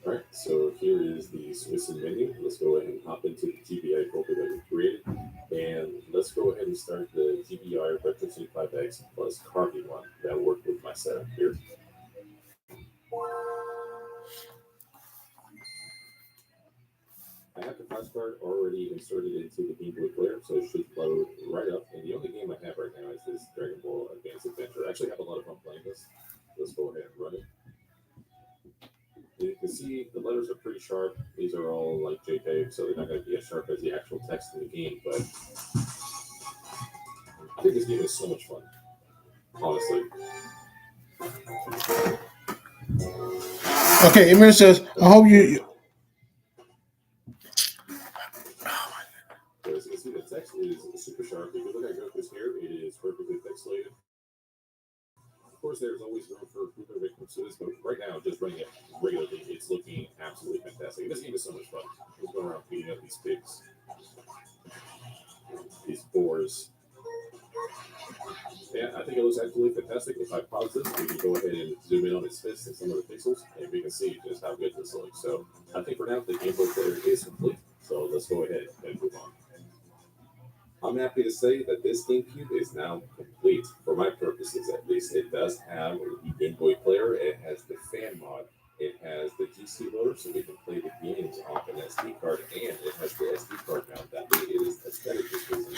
All right, so here is the Swissen menu. Let's go ahead and hop into the TBI folder that we created. And let's go ahead and start the TBI Retro 5X plus carving one that worked with my setup here. I have the flash card already inserted into the Game Boy player, so it should load right up. And the only game I have right now is this Dragon Ball Advanced Adventure. I actually have a lot of fun playing this. Let's go ahead and run it. And you can see the letters are pretty sharp. These are all like JPEG, so they're not going to be as sharp as the actual text in the game. But I think this game is so much fun, honestly. Okay, Emir says, I hope you. So as you can see, the text is super sharp. If you look at Goku's here, it is perfectly pixelated. Of course, there's always room for improvement when it comes to this, but right now, just running it regularly, it's looking absolutely fantastic. This game is so much fun. Just going around beating up these pigs, these boars. Yeah, I think it looks absolutely fantastic. If I pause this, we can go ahead and zoom in on its fist and some of the pixels, and we can see just how good this looks. So I think for now, the Game Boy player is complete. So let's go ahead and move on. I'm happy to say that this GameCube is now complete. For my purposes, at least, it does have the Game Boy player. It has the fan mod. It has the GC loader, so we can play the games off an SD card, and it has the SD card mount. That way, it is aesthetically pleasing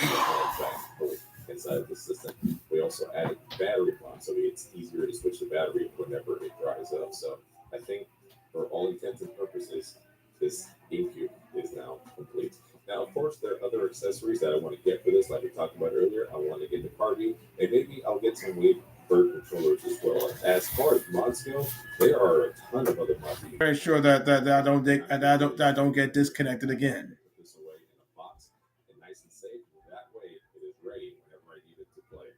inside of the system. We also added battery mod, so it's easier to switch the battery whenever it dries up. So I think, for all intents and purposes, this GameCube is now complete. Now, of course, there are other accessories that I want to get for this, like we talked about earlier. I want to get the card view, and maybe I'll get some Wave Bird controllers as well. As far as mods go, there are a ton of other mods. Very sure that I don't get disconnected again. Put this away in a box and nice and safe. That way, it is ready whenever I need it to play.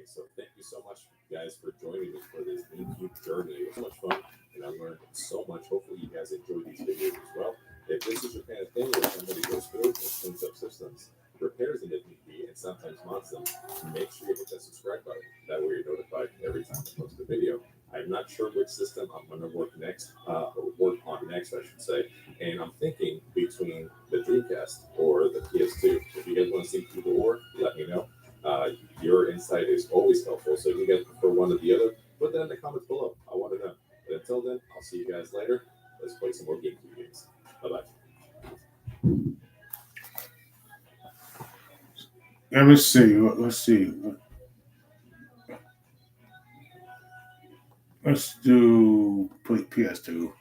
So thank you so much, guys, for joining me for this GameCube journey. It was so much fun, and I learned so much. Hopefully, you guys enjoyed these videos as well. If this is your kind of thing where somebody goes through and cleans up systems, repairs them if need be, and sometimes mods them, make sure you hit that subscribe button. That way you're notified every time I post a video. I'm not sure which system I'm going to work on next, I should say. And I'm thinking between the Dreamcast or the PS2. If you guys want to see either or, let me know. Your insight is always helpful. So if you guys prefer one or the other, put that in the comments below. I want to know. But until then, I'll see you guys later. Let's play some more GameCube games. Bye-bye. Let's see. Let's see. Let's do PS2.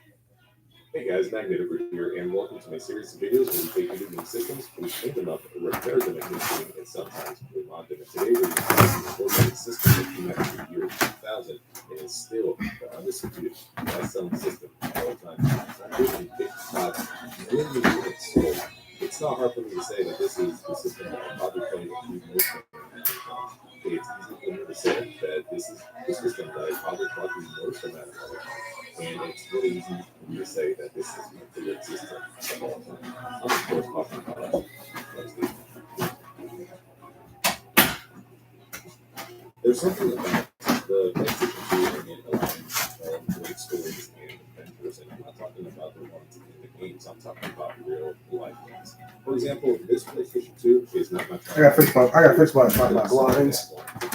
Hey guys, Magnetic here, and welcome to my series of videos where we take new systems, we clean them up, repair them in game, and sometimes we mod them. And today we're using a system that came out in the year 2000 and is still the undisputed best-selling system of all time. So it's not hard for me to say that this is the system that I probably played a few most of. It's easy for me to say that this is the system that I probably played the most amount of time. And it's really easy for me to say that this is my favorite system of all time. I'm of course talking about there's something about the PlayStation 2 and it allowing great stories and adventures, and I'm not talking about the ones in the games, I'm talking about real life games. For example, this PlayStation 2 is not my I got fixed my blinds.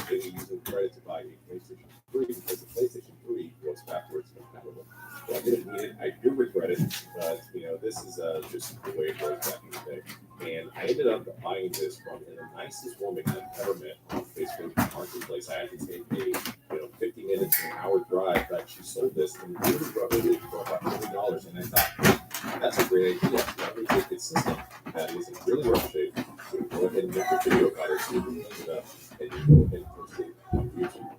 They were using credit to buy a PlayStation 3 because the PlayStation 3 was backwards compatible. Well, I didn't need it. I do regret it, but this is just the way it was back in the day. And I ended up buying this from the nicest woman I've ever met on Facebook Marketplace. I had to take a 50 minutes to an hour drive, but she sold this and really brought it for about $40. And I thought, that's a great idea. Let me take this system that is in really rough shape. So go ahead and make a video about it, so you can look it up, and you go ahead and post it on YouTube.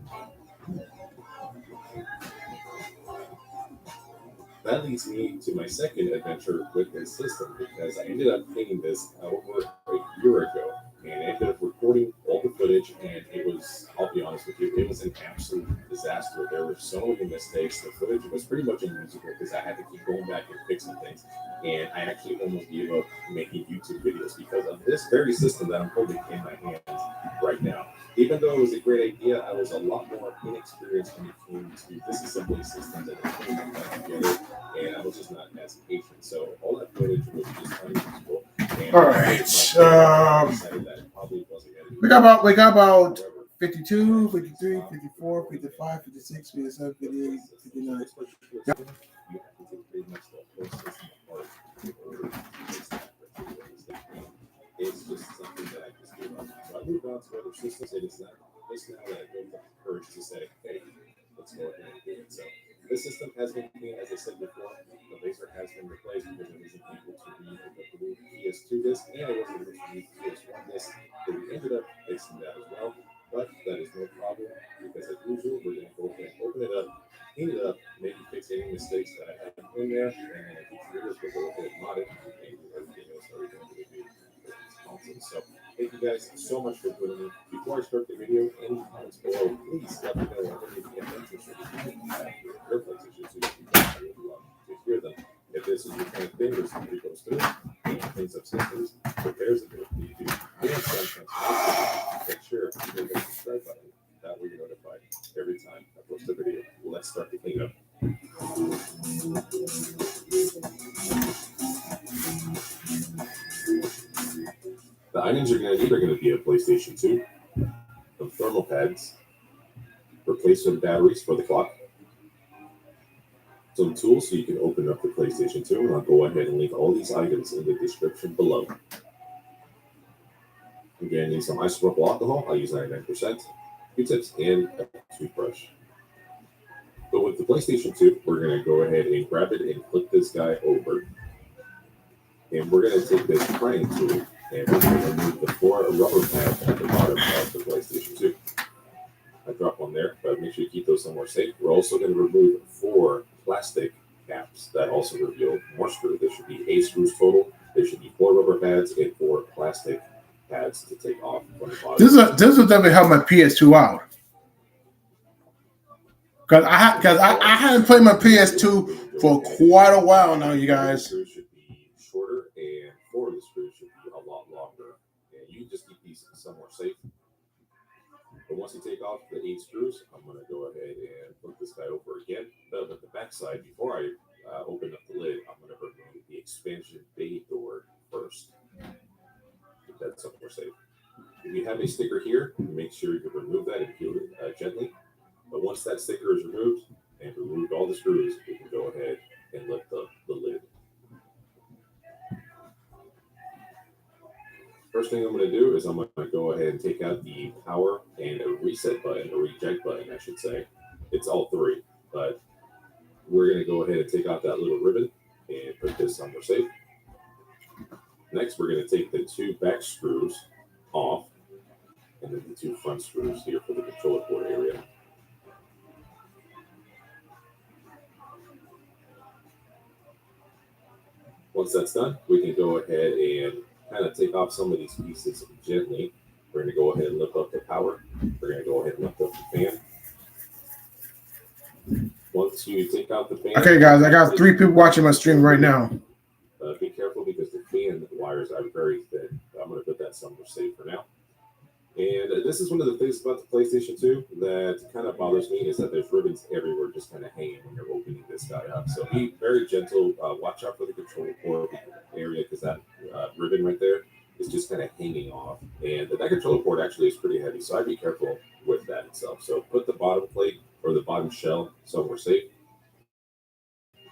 That leads me to my second adventure with this system, because I ended up cleaning this over a year ago, and I ended up recording all the footage, and it was, I'll be honest with you, it was an absolute disaster. There were so many mistakes. The footage was pretty much unusable because I had to keep going back and fixing things, and I actually almost gave up making YouTube videos because of this very system that I'm holding in my hands right now. It even though it was a great idea, I was a lot more inexperienced when it came to disassembly systems and putting them back together, and I was just not as patient. So all that footage was just unusable. All right. We got about 52, 53, 54, 55, 56, 57, 58, 59. Yep. It's just something that I just gave up. So I moved on to other systems, and it's now that I built up the courage to say, hey, let's go ahead and do it. So this system has been clean, as I said before. The laser has been replaced because it wasn't able to read the blue PS2 disc, and it wasn't able to read the PS1 disc. So we ended up fixing that as well. But that is no problem because, as usual, we're going to go ahead and open it up, clean it up, maybe fix any mistakes that I have in there, and then future videos will go ahead and mod it and do everything else that we're going to do. So thank you guys so much for joining me. Before I start the video, any comments below, please let me know whether you have interest in your PlayStation 2. I would love to hear them. If this is your kind of thing where somebody goes through and cleans up systems, prepares it for you to do, and sometimes make sure you hit the subscribe button. That way you're notified every time I post a video. Let's start the cleanup. The items you're going to need are going to be a PlayStation 2, some thermal pads, replacement batteries for the clock, some tools so you can open up the PlayStation 2, and I'll go ahead and link all these items in the description below. You're going to need some isopropyl alcohol. I use 99%, Q-tips, and a toothbrush. But with the PlayStation 2, we're going to go ahead and grab it and flip this guy over. And we're going to take this prying tool and we're going to remove the 4 rubber pads at the bottom of the PlayStation 2. I drop one there, but make sure you keep those somewhere safe. We're also going to remove 4 plastic caps that also reveal more screws. There should be 8 screws total. There should be 4 rubber pads and 4 plastic pads to take off from the bottom. This will definitely help my PS2 out. Because I haven't played my PS2 for quite a while now, you guys. The screws should be shorter, and 4 of the screws should be a lot longer. And you can just keep these somewhere safe. But once you take off the 8 screws, I'm going to go ahead and flip this guy over again. But at the back side, before I open up the lid, I'm going to remove the expansion bay door first. Keep that somewhere safe. If you have a sticker here, make sure you remove that and peel it gently. But once that sticker is removed and removed all the screws, we can go ahead and lift the lid. First thing I'm going to do is I'm going to go ahead and take out the power and a reset button, or reject button, I should say. It's all 3, but we're going to go ahead and take out that little ribbon and put this somewhere safe. Next, we're going to take the 2 back screws off, and then the 2 front screws here for the controller port area. Once that's done, we can go ahead and kind of take off some of these pieces gently. We're going to go ahead and lift up the power. We're going to go ahead and lift up the fan. Once you take out the fan... Okay, guys, I got 3 people watching my stream right now. Be careful because the fan wires are very thin. I'm going to put that somewhere safe for now. And this is one of the things about the PlayStation 2 that kind of bothers me, is that there's ribbons everywhere just kind of hanging when you're opening this guy up. So be very gentle. Watch out for the control port area, because that ribbon right there is just kind of hanging off. And that controller port actually is pretty heavy, so I'd be careful with that itself. So put the bottom plate or the bottom shell somewhere safe.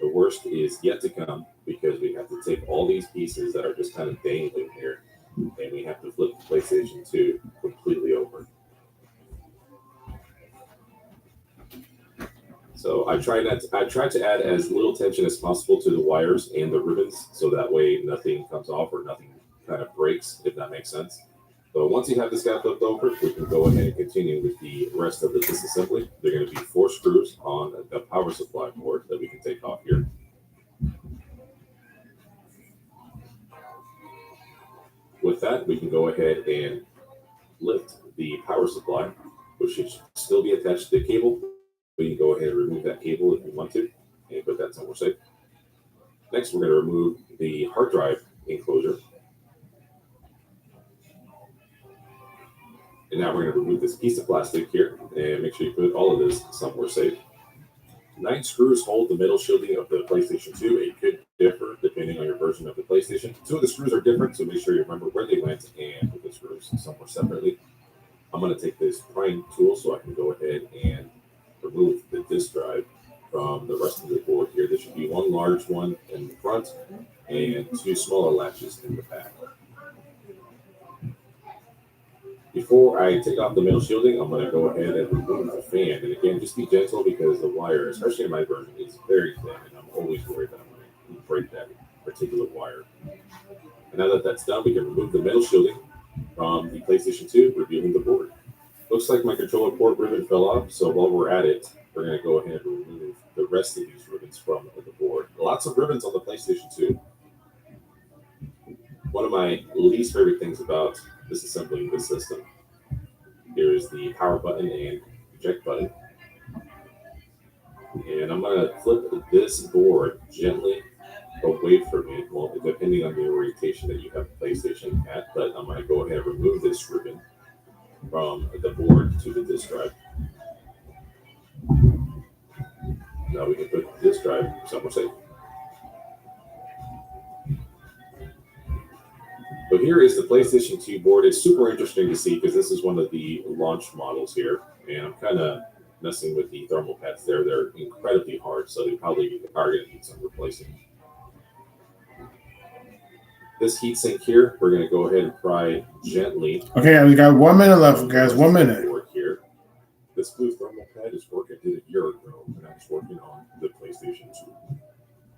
The worst is yet to come, because we have to take all these pieces that are just kind of dangling here, and we have to flip the PlayStation 2 completely over. So I try to add as little tension as possible to the wires and the ribbons, so that way nothing comes off or nothing kind of breaks, if that makes sense. So once you have this guy flipped over, we can go ahead and continue with the rest of the disassembly. There are going to be 4 screws on the power supply board that we can take off here. With that, we can go ahead and lift the power supply, which should still be attached to the cable. We can go ahead and remove that cable if we want to, and put that somewhere safe. Next, we're going to remove the hard drive enclosure. And now we're going to remove this piece of plastic here and make sure you put all of this somewhere safe. 9 screws hold the metal shielding of the PlayStation 2. It could differ depending on your version of the PlayStation. 2 of the screws are different, so make sure you remember where they went and put the screws somewhere separately. I'm going to take this prying tool so I can go ahead and remove the disk drive from the rest of the board here. There should be 1 large one in the front and 2 smaller latches in the back. Before I take off the metal shielding, I'm going to go ahead and remove the fan. And again, just be gentle because the wire, especially in my version, is very thin, and I'm always worried that I'm going to break that particular wire. And now that that's done, we can remove the metal shielding from the PlayStation 2, revealing the board. Looks like my controller port ribbon fell off, so while we're at it, we're going to go ahead and remove the rest of these ribbons from the board. Lots of ribbons on the PlayStation 2. One of my least favorite things about disassembling this system. Here is the power button and eject button. And I'm going to flip this board gently away from me, well, depending on the orientation that you have the PlayStation at, but I'm going to go ahead and remove this ribbon from the board to the disk drive. Now we can put the disk drive somewhere safe. But here is the PlayStation 2 board. It's super interesting to see because this is one of the launch models here. And I'm kind of messing with the thermal pads there. They're incredibly hard, so they probably are going to need some replacing. This heatsink here, we're going to go ahead and pry gently. Okay, we got 1 minute left, guys. 1 minute. Here. This blue thermal pad is work I did a year ago when I was working on the PlayStation 2.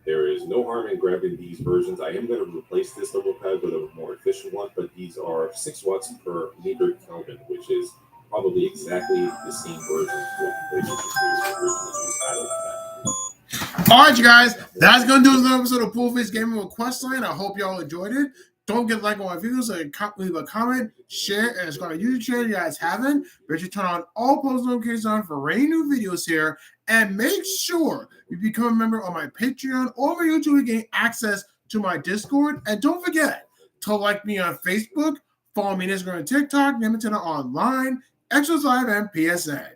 There is no harm in grabbing these versions. I am going to replace this thermal pad with a more efficient one, but these are 6 watts per meter Kelvin, which is probably exactly the same version what the PlayStation 2 originally used out of that. All right, you guys. That's going to do another episode of Bulletfreak Gaming with Questline. I hope y'all enjoyed it. Don't get a like on my videos, leave a comment, share, and subscribe to my YouTube channel if you guys haven't. Make sure you turn on all post notifications on for any new videos here. And make sure you become a member of my Patreon or my YouTube to gain access to my Discord. And don't forget to like me on Facebook, follow me on Instagram and TikTok, Namatina Online, Extras Live, and PSN.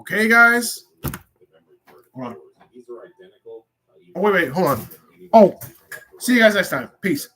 Okay, guys. Hold on. Oh, wait, hold on. Oh, see you guys next time. Peace.